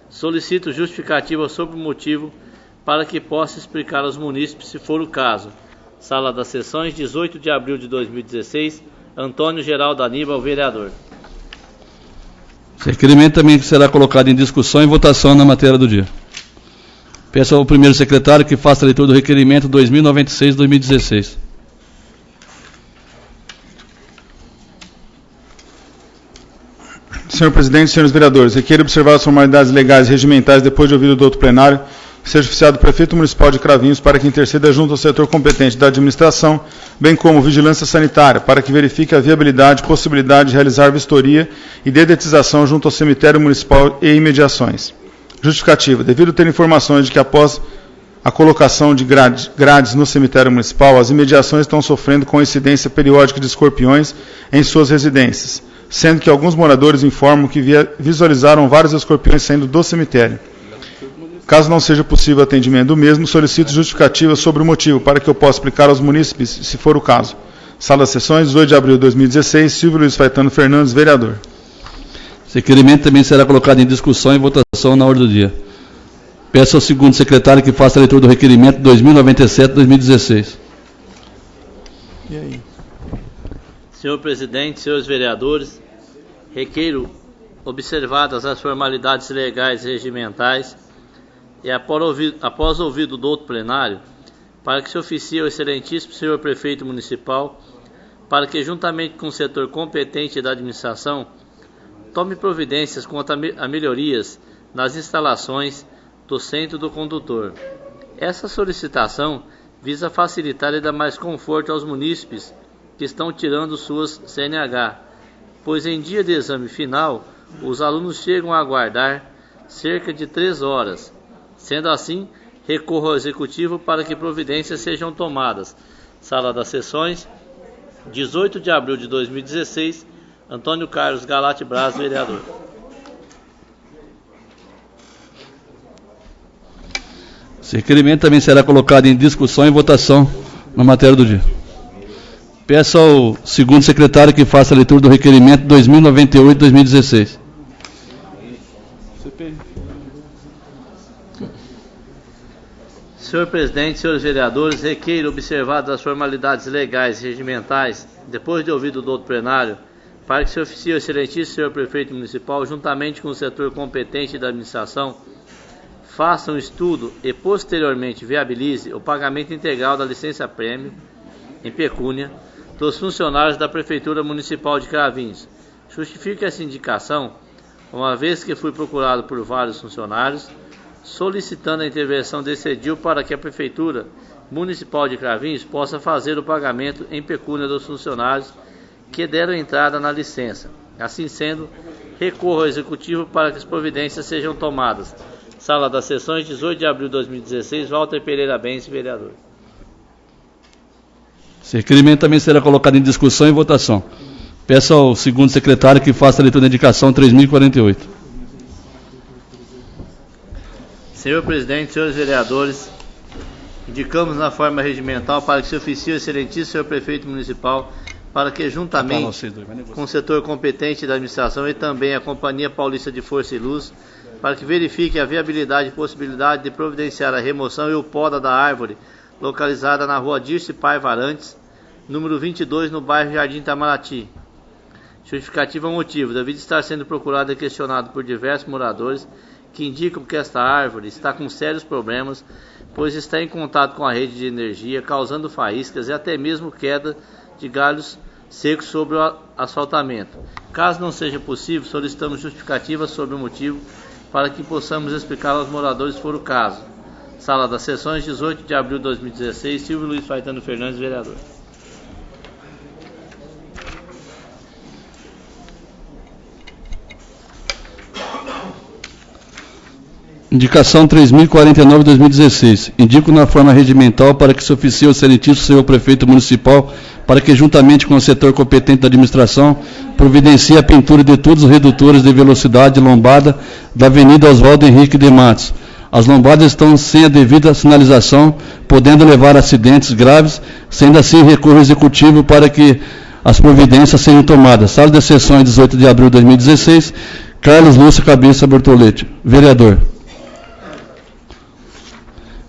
solicito justificativa sobre o motivo para que possa explicar aos munícipes, se for o caso. Sala das Sessões, 18 de abril de 2016, Antônio Geraldo Aníbal, vereador. Esse requerimento também será colocado em discussão e votação na matéria do dia. Peço ao primeiro secretário que faça a leitura do requerimento 2096-2016. Senhor presidente, senhores vereadores, requeiro observar as formalidades legais e regimentais depois de ouvido do doutor plenário, que seja oficiado o prefeito municipal de Cravinhos para que interceda junto ao setor competente da administração, bem como vigilância sanitária, para que verifique a viabilidade e possibilidade de realizar vistoria e dedetização junto ao cemitério municipal e imediações. Justificativa. Devido ter informações de que após a colocação de grades no cemitério municipal, as imediações estão sofrendo com incidência periódica de escorpiões em suas residências, sendo que alguns moradores informam que visualizaram vários escorpiões saindo do cemitério. Caso não seja possível o atendimento do mesmo, solicito justificativa sobre o motivo, para que eu possa explicar aos munícipes, se for o caso. Sala das Sessões, 18 de abril de 2016, Silvio Luiz Faetano Fernandes, vereador. Esse requerimento também será colocado em discussão e votação na ordem do dia. Peço ao segundo secretário que faça a leitura do requerimento 2097-2016. E aí? Senhor presidente, senhores vereadores, requeiro observadas as formalidades legais e regimentais e após ouvido o doutor plenário, para que se oficie ao excelentíssimo senhor prefeito municipal, para que juntamente com o setor competente da administração, tome providências quanto a melhorias nas instalações do Centro do Condutor. Essa solicitação visa facilitar e dar mais conforto aos munícipes que estão tirando suas CNH, pois em dia de exame final, os alunos chegam a aguardar cerca de 3 horas. Sendo assim, recorro ao Executivo para que providências sejam tomadas. Sala das Sessões, 18 de abril de 2016, Antônio Carlos Galate Braz, vereador. Esse requerimento também será colocado em discussão e votação na matéria do dia. Peço ao segundo secretário que faça a leitura do requerimento 2098-2016. Senhor presidente, senhores vereadores, requeiro, observadas as formalidades legais e regimentais, depois de ouvido o doutor plenário, para que se oficie o excelentíssimo senhor prefeito municipal, juntamente com o setor competente da administração, faça um estudo e posteriormente viabilize o pagamento integral da licença-prêmio em pecúnia dos funcionários da Prefeitura Municipal de Cravinhos. Justifique essa indicação, uma vez que fui procurado por vários funcionários, solicitando a intervenção desse edil para que a Prefeitura Municipal de Cravinhos possa fazer o pagamento em pecúnia dos funcionários que deram entrada na licença. Assim sendo, recorro ao Executivo para que as providências sejam tomadas. Sala das Sessões, 18 de abril de 2016, Walter Pereira Bense, vereador. Esse requerimento também será colocado em discussão e votação. Peço ao segundo secretário que faça a leitura da indicação 3048. Senhor presidente, senhores vereadores, indicamos na forma regimental para que se oficie o excelentíssimo senhor prefeito municipal para que, juntamente com o setor competente da administração e também a Companhia Paulista de Força e Luz, para que verifique a viabilidade e possibilidade de providenciar a remoção e o poda da árvore localizada na rua Dirce Paiva Arantes, número 22, no bairro Jardim Itamaraty. Justificativa motivo, devido estar sendo procurado e questionado por diversos moradores que indicam que esta árvore está com sérios problemas, pois está em contato com a rede de energia, causando faíscas e até mesmo queda de galhos secos sobre o asfaltamento. Caso não seja possível, solicitamos justificativa sobre o motivo para que possamos explicar aos moradores se for o caso. Sala das Sessões, 18 de abril de 2016, Silvio Luiz Faetano Fernandes, vereador. Indicação 3049-2016. Indico na forma regimental para que se oficie o excelentíssimo senhor prefeito municipal para que, juntamente com o setor competente da administração, providencie a pintura de todos os redutores de velocidade lombada da Avenida Oswaldo Henrique de Matos. As lombadas estão sem a devida sinalização, podendo levar a acidentes graves, sendo assim recorro executivo para que as providências sejam tomadas. Sala de Sessões, 18 de abril de 2016, Carlos Lúcio Cabeça Bortoletti, vereador.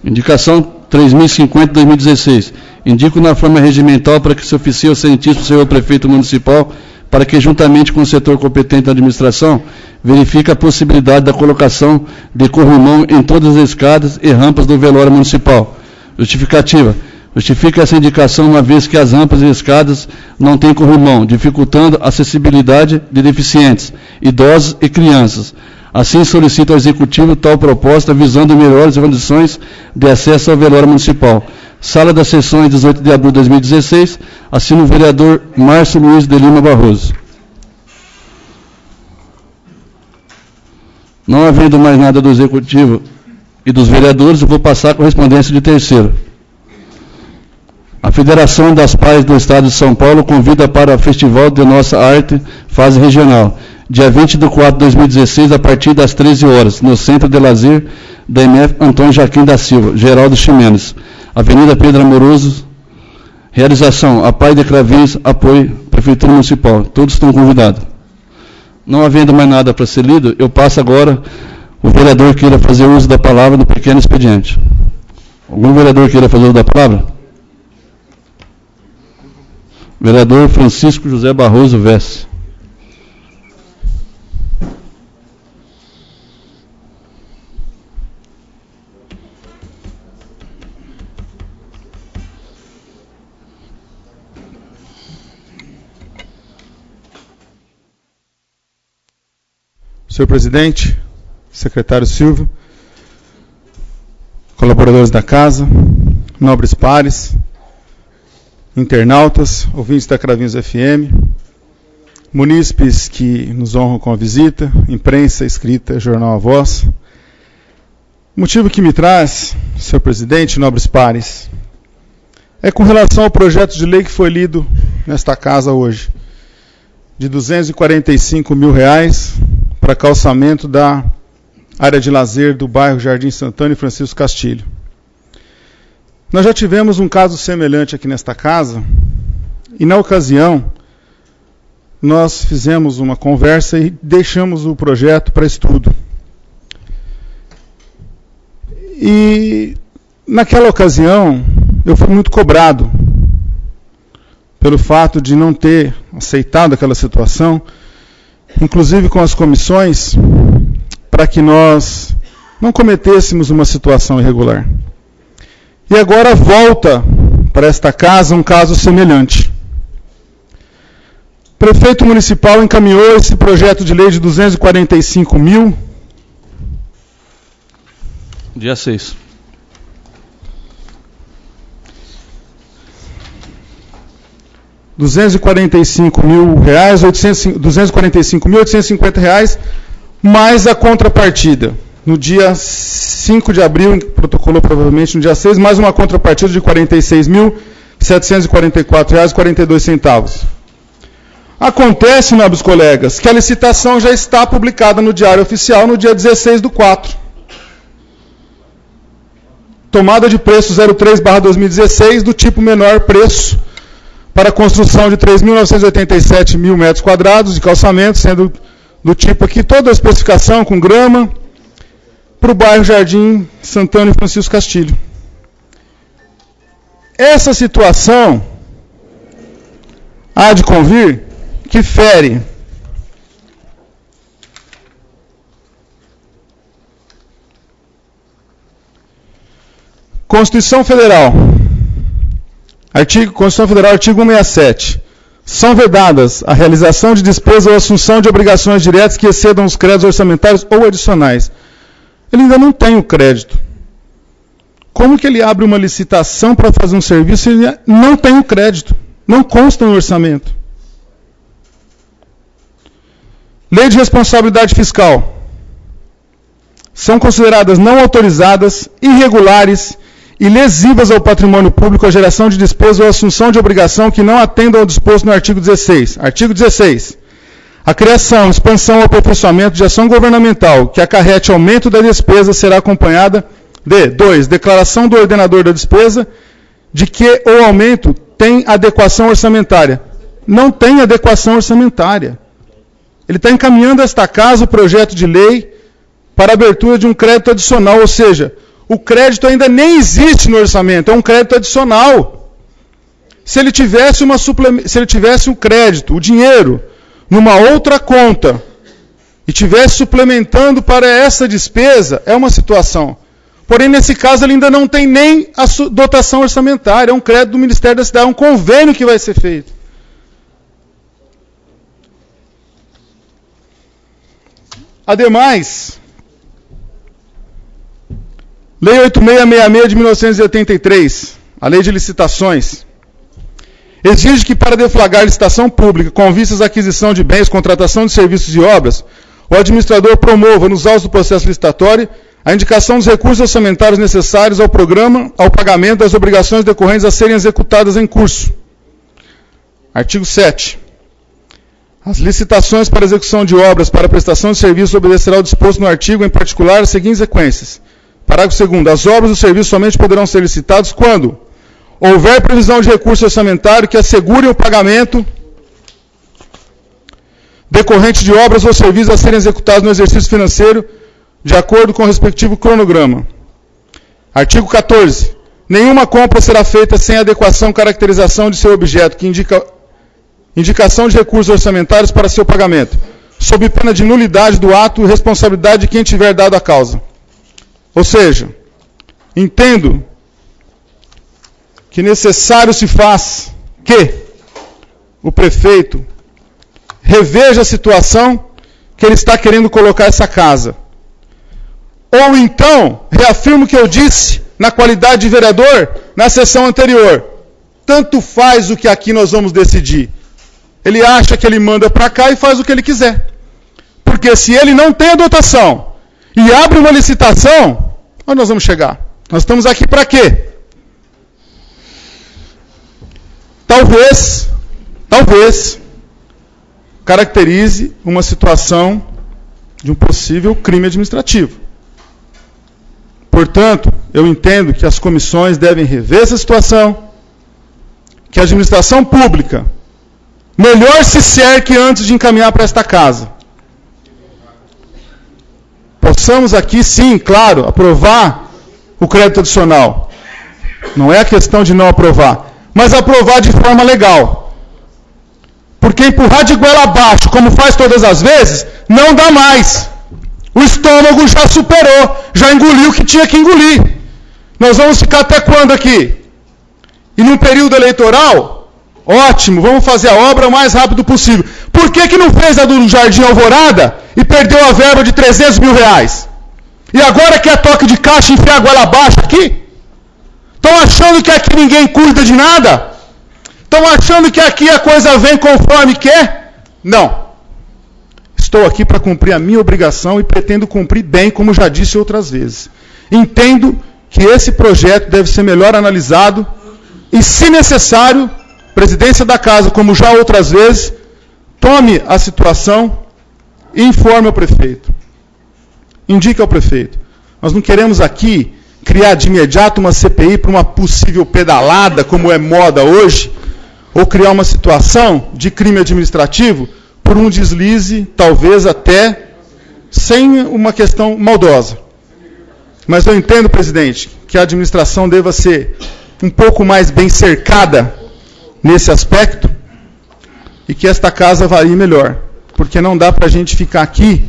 Indicação 3050-2016. Indico na forma regimental para que se oficie o excelentíssimo senhor prefeito municipal para que, juntamente com o setor competente da administração, verifique a possibilidade da colocação de corrimão em todas as escadas e rampas do velório municipal. Justificativa. Justifica essa indicação uma vez que as rampas e escadas não têm corrimão, dificultando a acessibilidade de deficientes, idosos e crianças. Assim, solicito ao Executivo tal proposta visando melhores condições de acesso ao velório municipal. Sala das Sessões, 18 de abril de 2016, assino o vereador Márcio Luiz de Lima Barroso. Não havendo mais nada do Executivo e dos vereadores, eu vou passar a correspondência de terceiro. A Federação das Pais do Estado de São Paulo convida para o Festival de Nossa Arte, fase regional, dia 20 de 4 de 2016, a partir das 13 horas, no Centro de Lazer da MF Antônio Joaquim da Silva, Geraldo Ximenes, Avenida Pedro Amoroso. Realização, a Pai de Cravinhos, apoio, Prefeitura Municipal. Todos estão convidados. Não havendo mais nada para ser lido, eu passo agora o vereador que queira fazer uso da palavra no pequeno expediente. Algum vereador queira fazer uso da palavra? Vereador Francisco José Barroso Vesse. Senhor presidente, secretário Silvio, colaboradores da casa, nobres pares, internautas, ouvintes da Cravinhos FM, munícipes que nos honram com a visita, imprensa, escrita, jornal A Voz. O motivo que me traz, senhor presidente, nobres pares, é com relação ao projeto de lei que foi lido nesta casa hoje, de R$ 245 mil para calçamento da área de lazer do bairro Jardim Santana e Francisco Castilho. Nós já tivemos um caso semelhante aqui nesta casa, e na ocasião nós fizemos uma conversa e deixamos o projeto para estudo. E naquela ocasião eu fui muito cobrado pelo fato de não ter aceitado aquela situação, inclusive com as comissões, para que nós não cometêssemos uma situação irregular. E agora volta para esta casa um caso semelhante. O prefeito municipal encaminhou esse projeto de lei de 245 mil. Dia 6. R$ 245.850, mais a contrapartida. No dia 5 de abril, protocolou provavelmente no dia 6, mais uma contrapartida de R$ 46.744,42. Acontece, nobres colegas, que a licitação já está publicada no Diário Oficial no dia 16/4. Tomada de preço 03/2016, do tipo menor preço, para a construção de 3.987 mil metros quadrados de calçamento, sendo do tipo aqui toda a especificação com grama, para o bairro Jardim Santana e Francisco Castilho. Essa situação há de convir que fere Constituição Federal, artigo 167. São vedadas a realização de despesas ou assunção de obrigações diretas que excedam os créditos orçamentários ou adicionais. Ele ainda não tem o crédito. Como que ele abre uma licitação para fazer um serviço se ele não tem o crédito? Não consta no orçamento. Lei de responsabilidade fiscal. São consideradas não autorizadas, irregulares e lesivas ao patrimônio público a geração de despesa ou assunção de obrigação que não atendam ao disposto no artigo 16. Artigo 16. A criação, expansão ou aperfeiçoamento de ação governamental que acarrete aumento da despesa será acompanhada de 2. Declaração do ordenador da despesa de que o aumento tem adequação orçamentária. Não tem adequação orçamentária. Ele está encaminhando a esta casa o projeto de lei para abertura de um crédito adicional, ou seja, o crédito ainda nem existe no orçamento, é um crédito adicional. Se ele tivesse um crédito, o dinheiro, numa outra conta, e tivesse suplementando para essa despesa, é uma situação. Porém, nesse caso, ele ainda não tem nem a dotação orçamentária, é um crédito do Ministério da Cidade, é um convênio que vai ser feito. Ademais, Lei 8666 de 1983, a Lei de Licitações, exige que para deflagrar licitação pública com vistas à aquisição de bens, contratação de serviços e obras, o administrador promova, nos autos do processo licitatório, a indicação dos recursos orçamentários necessários ao programa, ao pagamento das obrigações decorrentes a serem executadas em curso. Artigo 7. As licitações para execução de obras para prestação de serviços obedecerá ao disposto no artigo, em particular, as seguintes sequências. Parágrafo 2º. As obras e os serviços somente poderão ser licitados quando houver previsão de recurso orçamentário que assegure o pagamento decorrente de obras ou serviços a serem executados no exercício financeiro de acordo com o respectivo cronograma. Artigo 14. Nenhuma compra será feita sem adequação e caracterização de seu objeto, que indica indicação de recursos orçamentários para seu pagamento, sob pena de nulidade do ato e responsabilidade de quem tiver dado a causa. Ou seja, entendo que necessário se faz que o prefeito reveja a situação que ele está querendo colocar essa casa. Ou então, reafirmo o que eu disse na qualidade de vereador na sessão anterior. Tanto faz o que aqui nós vamos decidir. Ele acha que ele manda para cá e faz o que ele quiser. Porque se ele não tem a dotação e abre uma licitação, onde nós vamos chegar? Nós estamos aqui para quê? Talvez, caracterize uma situação de um possível crime administrativo. Portanto, eu entendo que as comissões devem rever essa situação, que a administração pública melhor se cerque antes de encaminhar para esta casa. Possamos aqui, sim, claro, aprovar o crédito adicional. Não é a questão de não aprovar, mas aprovar de forma legal. Porque empurrar de goela abaixo, como faz todas as vezes, não dá mais. O estômago já superou, já engoliu o que tinha que engolir. Nós vamos ficar até quando aqui? E num período eleitoral? Ótimo, vamos fazer a obra o mais rápido possível. Por que não fez a do Jardim Alvorada e perdeu a verba de 300 mil reais? E agora quer toque de caixa e enfiar a goela abaixo aqui? Estão achando que aqui ninguém cuida de nada? Estão achando que aqui a coisa vem conforme quer? Não. Estou aqui para cumprir a minha obrigação e pretendo cumprir bem, como já disse outras vezes. Entendo que esse projeto deve ser melhor analisado e, se necessário, a presidência da casa, como já outras vezes, tome a situação e informe ao prefeito. Indique ao prefeito. Nós não queremos aqui criar de imediato uma CPI para uma possível pedalada, como é moda hoje, ou criar uma situação de crime administrativo por um deslize, talvez até sem uma questão maldosa. Mas eu entendo, presidente, que a administração deva ser um pouco mais bem cercada nesse aspecto e que esta casa varie melhor. Porque não dá para a gente ficar aqui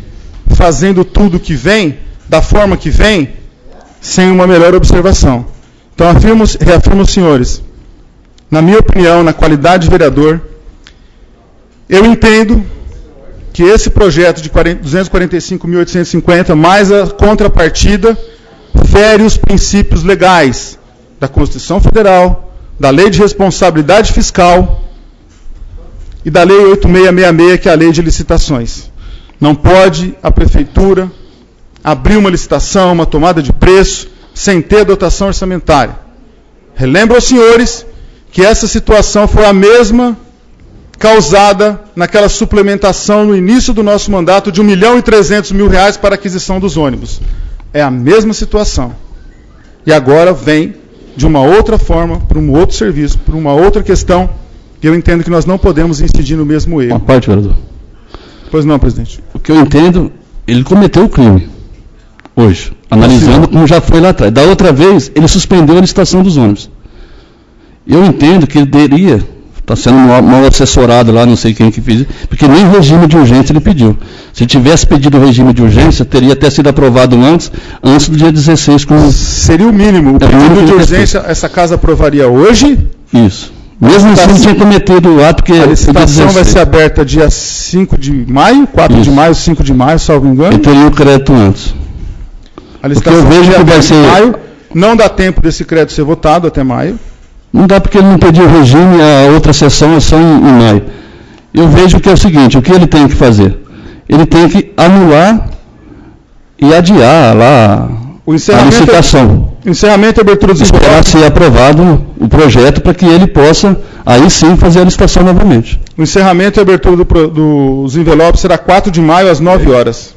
fazendo tudo que vem, da forma que vem, sem uma melhor observação. Então, reafirmo, senhores, na minha opinião, na qualidade de vereador, eu entendo que esse projeto de 245.850, mais a contrapartida, fere os princípios legais da Constituição Federal, da Lei de Responsabilidade Fiscal e da Lei 8666, que é a Lei de Licitações. Não pode a Prefeitura abrir uma licitação, uma tomada de preço, sem ter dotação orçamentária. Relembro aos senhores que essa situação foi a mesma causada naquela suplementação no início do nosso mandato de R$1.300.000 para a aquisição dos ônibus. É a mesma situação. E agora vem de uma outra forma, para um outro serviço, para uma outra questão, e eu entendo que nós não podemos incidir no mesmo erro. Uma parte, vereador. Pois não, presidente. O que eu entendo, ele cometeu o crime. Hoje, analisando como já foi lá atrás. Da outra vez, ele suspendeu a licitação dos ônibus. Eu entendo que ele deveria, está sendo mal assessorado lá, não sei quem que fez, porque nem regime de urgência ele pediu. Se ele tivesse pedido o regime de urgência, teria até sido aprovado antes do dia 16. Seria o mínimo. O pedido de urgência, essa casa aprovaria hoje? Isso. Mesmo assim, ele tinha cometido o ato que... A licitação vai ser aberta dia 5 de maio, 4 de maio, 5 de maio, salvo engano. Ele teria o crédito antes. A licitação eu vejo que vai ser... maio, não dá tempo desse crédito ser votado até maio. Não dá porque ele não pediu o regime, a outra sessão é só em maio. Eu vejo que é o seguinte, o que ele tem que fazer? Ele tem que anular e adiar lá a licitação. Encerramento e abertura dos envelopes. Esperar ser aprovado o projeto para que ele possa, aí sim, fazer a licitação novamente. O encerramento e abertura dos envelopes será 4 de maio, às 9 horas.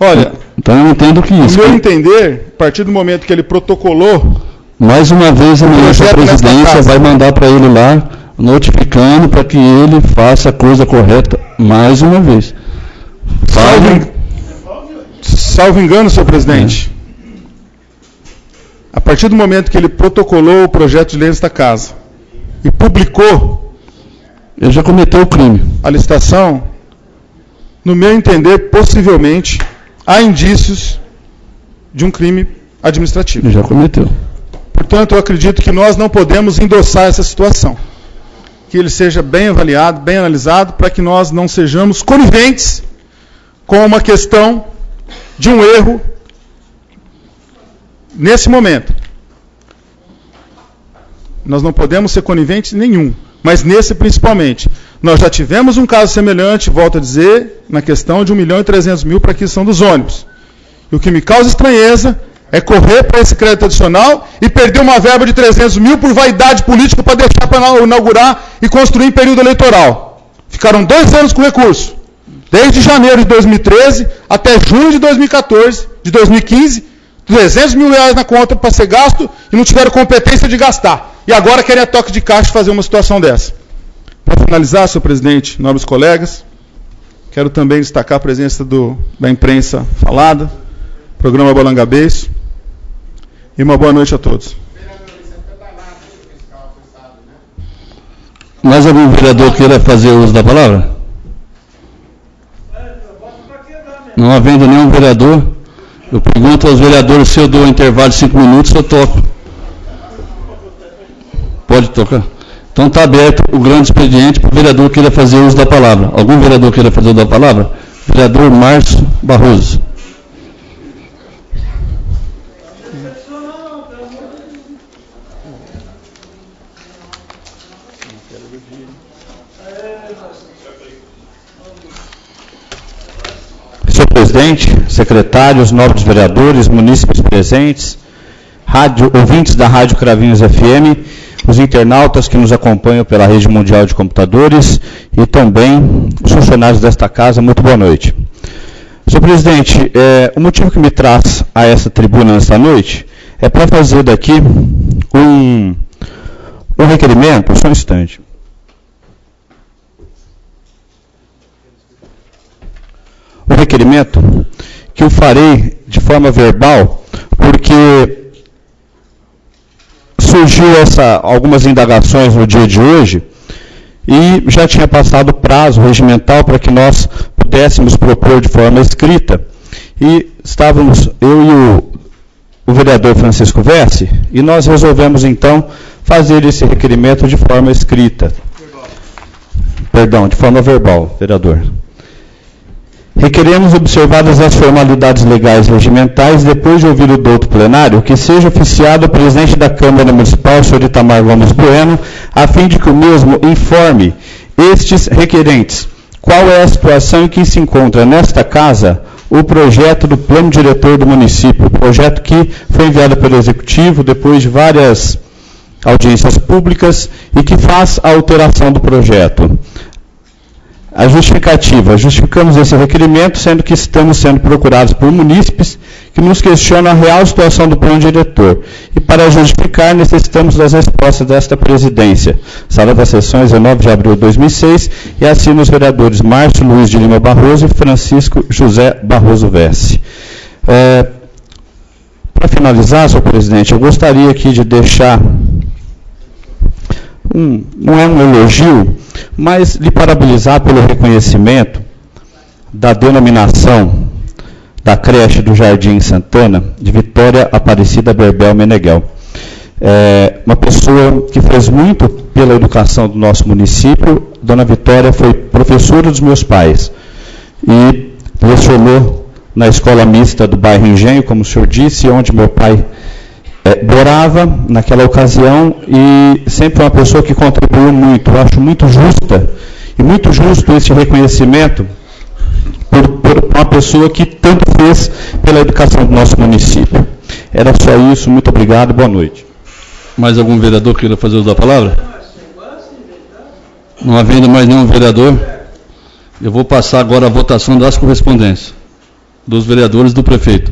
Olha, então eu entendo que isso... No meu entender, a partir do momento que ele protocolou... Mais uma vez a nossa presidência vai mandar para ele lá, notificando para que ele faça a coisa correta mais uma vez. Salvo engano, senhor presidente, a partir do momento que ele protocolou o projeto de lei desta casa e publicou... Ele já cometeu o crime. A licitação, no meu entender, possivelmente... há indícios de um crime administrativo. Já cometeu. Portanto, eu acredito que nós não podemos endossar essa situação. Que ele seja bem avaliado, bem analisado, para que nós não sejamos coniventes com uma questão de um erro nesse momento. Nós não podemos ser coniventes nenhum, mas nesse principalmente. Nós já tivemos um caso semelhante, volto a dizer, na questão de 1.300.000 para a aquisição dos ônibus. E o que me causa estranheza é correr para esse crédito adicional e perder uma verba de 300.000 por vaidade política para deixar para inaugurar e construir em período eleitoral. Ficaram 2 anos com recurso. Desde janeiro de 2013 até junho de 2015, 300 mil reais na conta para ser gasto e não tiveram competência de gastar. E agora querem a toque de caixa fazer uma situação dessa. Para finalizar, senhor presidente, nobres colegas, quero também destacar a presença da imprensa falada, programa Balangabês, e uma boa noite a todos. Mais algum vereador queira fazer uso da palavra? Não havendo nenhum vereador, eu pergunto aos vereadores se eu dou um intervalo de 5 minutos, eu toco. Pode tocar? Então está aberto o grande expediente para o vereador que queira fazer uso da palavra. Algum vereador queira fazer uso da palavra? Vereador Márcio Barroso. Senhor presidente, secretários, nobres vereadores, munícipes presentes, ouvintes da Rádio Cravinhos FM, os internautas que nos acompanham pela rede mundial de computadores e também os funcionários desta casa, muito boa noite. Senhor presidente, o motivo que me traz a essa tribuna nesta noite é para fazer daqui um requerimento, só um instante. Um requerimento que eu farei de forma verbal, porque surgiu algumas indagações no dia de hoje e já tinha passado o prazo regimental para que nós pudéssemos propor de forma escrita. E estávamos, eu e o vereador Francisco Vessi, e nós resolvemos então fazer esse requerimento de forma escrita. Perdão, de forma verbal, vereador. Requeremos, observadas as formalidades legais e regimentais, depois de ouvir o douto plenário, que seja oficiado o presidente da Câmara Municipal, senhor Itamar Gomes Bueno, a fim de que o mesmo informe estes requerentes qual é a situação em que se encontra nesta casa o projeto do plano diretor do município, o projeto que foi enviado pelo Executivo depois de várias audiências públicas e que faz a alteração do projeto. A justificativa. Justificamos esse requerimento, sendo que estamos sendo procurados por munícipes que nos questionam a real situação do plano diretor. E para justificar, necessitamos das respostas desta presidência. Sala das Sessões, 19 de abril de 2006, e assina os vereadores Márcio Luiz de Lima Barroso e Francisco José Barroso Vessi. Para finalizar, senhor presidente, eu gostaria aqui de deixar não é um elogio, mas lhe parabenizar pelo reconhecimento da denominação da creche do Jardim Santana, de Vitória Aparecida Berbel Meneghel. Uma pessoa que fez muito pela educação do nosso município. Dona Vitória foi professora dos meus pais e lecionou na escola mista do bairro Engenho, como o senhor disse, onde meu pai morava naquela ocasião, e sempre uma pessoa que contribuiu muito. Eu acho muito justa e muito justo esse reconhecimento por uma pessoa que tanto fez pela educação do nosso município. Era só isso, muito obrigado, boa noite. Mais algum vereador queira fazer uso da palavra? Não havendo mais nenhum vereador, eu vou passar agora a votação das correspondências dos vereadores e do prefeito.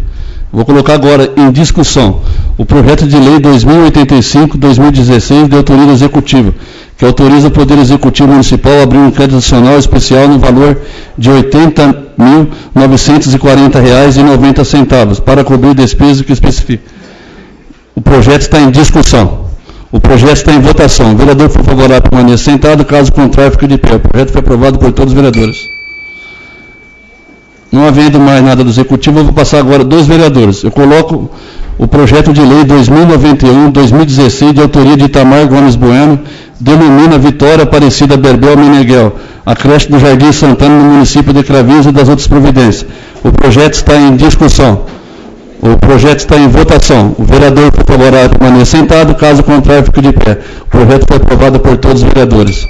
Vou colocar agora em discussão o projeto de lei 2085-2016 de autoria executiva, que autoriza o Poder Executivo Municipal a abrir um crédito adicional especial no valor de R$ 80.940,90 para cobrir despesas que especifica. O projeto está em discussão. O projeto está em votação. O vereador for favorável permaneça sentado, caso contrário fique de pé. O projeto foi aprovado por todos os vereadores. Não havendo mais nada do Executivo, eu vou passar agora dos vereadores. Eu coloco o projeto de lei 2091-2016, de autoria de Itamar Gomes Bueno, denomina Vitória Aparecida Berbel Meneghel, a creche do Jardim Santana, no município de Cravinhos, e das outras providências. O projeto está em discussão. O projeto está em votação. O vereador, por favorável, permaneça sentado, caso contrário, fique de pé. O projeto foi aprovado por todos os vereadores.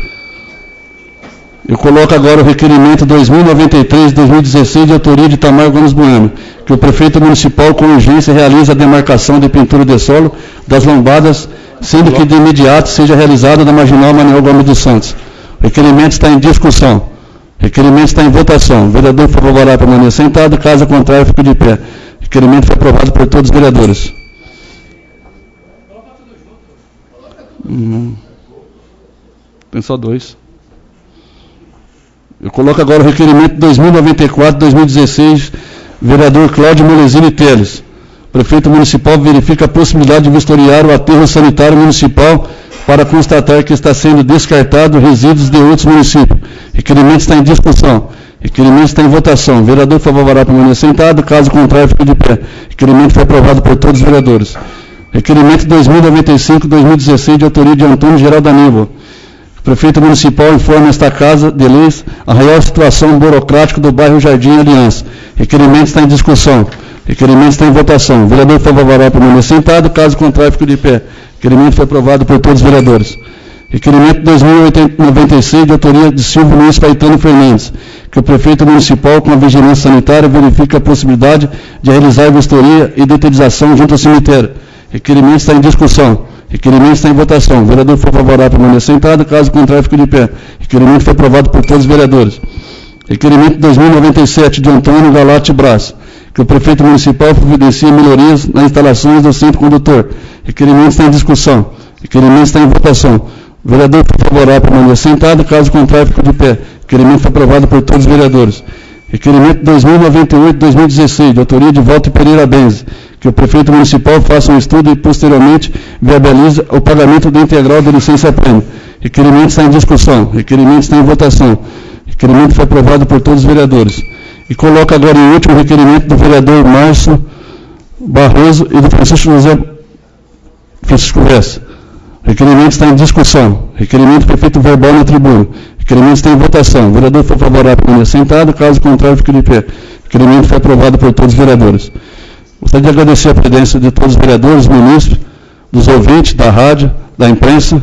Eu coloco agora o requerimento 2093-2016, de autoria de Itamar Gomes Bueno, que o prefeito municipal, com urgência, realiza a demarcação de pintura de solo das lombadas, sendo que de imediato seja realizada na marginal Manuel Gomes dos Santos. O requerimento está em discussão. O requerimento está em votação. O vereador, por favorável, permaneça sentado, caso contrário, fique de pé. O requerimento foi aprovado por todos os vereadores. Tem só dois. Eu coloco agora o requerimento 2094-2016, vereador Cláudio Molesini Teles. O prefeito municipal verifica a possibilidade de vistoriar o aterro sanitário municipal para constatar que está sendo descartado resíduos de outros municípios. Requerimento está em discussão. Requerimento está em votação. O vereador favorável permaneça sentado, caso contrário, fique de pé. Requerimento foi aprovado por todos os vereadores. Requerimento 2095-2016, de autoria de Antônio Geraldo Aníbal. O prefeito municipal informa esta Casa de Leis a real situação burocrática do bairro Jardim Aliança. Requerimento está em discussão. Requerimento está em votação. O vereador favorável permaneça sentado, caso contrário, fique de pé. Requerimento foi aprovado por todos os vereadores. Requerimento 2096, de autoria de Silvio Luiz Caetano Fernandes, que o prefeito municipal, com a vigilância sanitária, verifica a possibilidade de realizar vistoria e detetização junto ao cemitério. Requerimento está em discussão. Requerimento está em votação. O vereador for favorável, permaneça sentado, caso contrário, fique de pé. Requerimento foi aprovado por todos os vereadores. Requerimento 2097, de Antônio Galate Brás, que o prefeito municipal providencie melhorias nas instalações do centro condutor. Requerimento está em discussão. Requerimento está em votação. O vereador for favorável, permaneça sentado, caso contrário, fique de pé. Requerimento foi aprovado por todos os vereadores. Requerimento 2098-2016, de autoria de Walter Pereira Benz, que o prefeito municipal faça um estudo e, posteriormente, viabilize o pagamento do integral da licença-prêmio. Requerimento está em discussão. Requerimento está em votação. Requerimento foi aprovado por todos os vereadores. E coloca agora em último o requerimento do vereador Márcio Barroso e do Francisco Vessa. O requerimento está em discussão. Requerimento prefeito verbal na tribuna. Requerimento está em votação. O vereador for favorável, permaneça sentado, caso contrário, fique de pé. Requerimento foi aprovado por todos os vereadores. Gostaria de agradecer a presença de todos os vereadores, ministros, dos ouvintes, da rádio, da imprensa.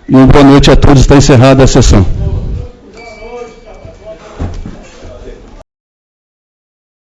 E uma boa noite a todos. Está encerrada a sessão.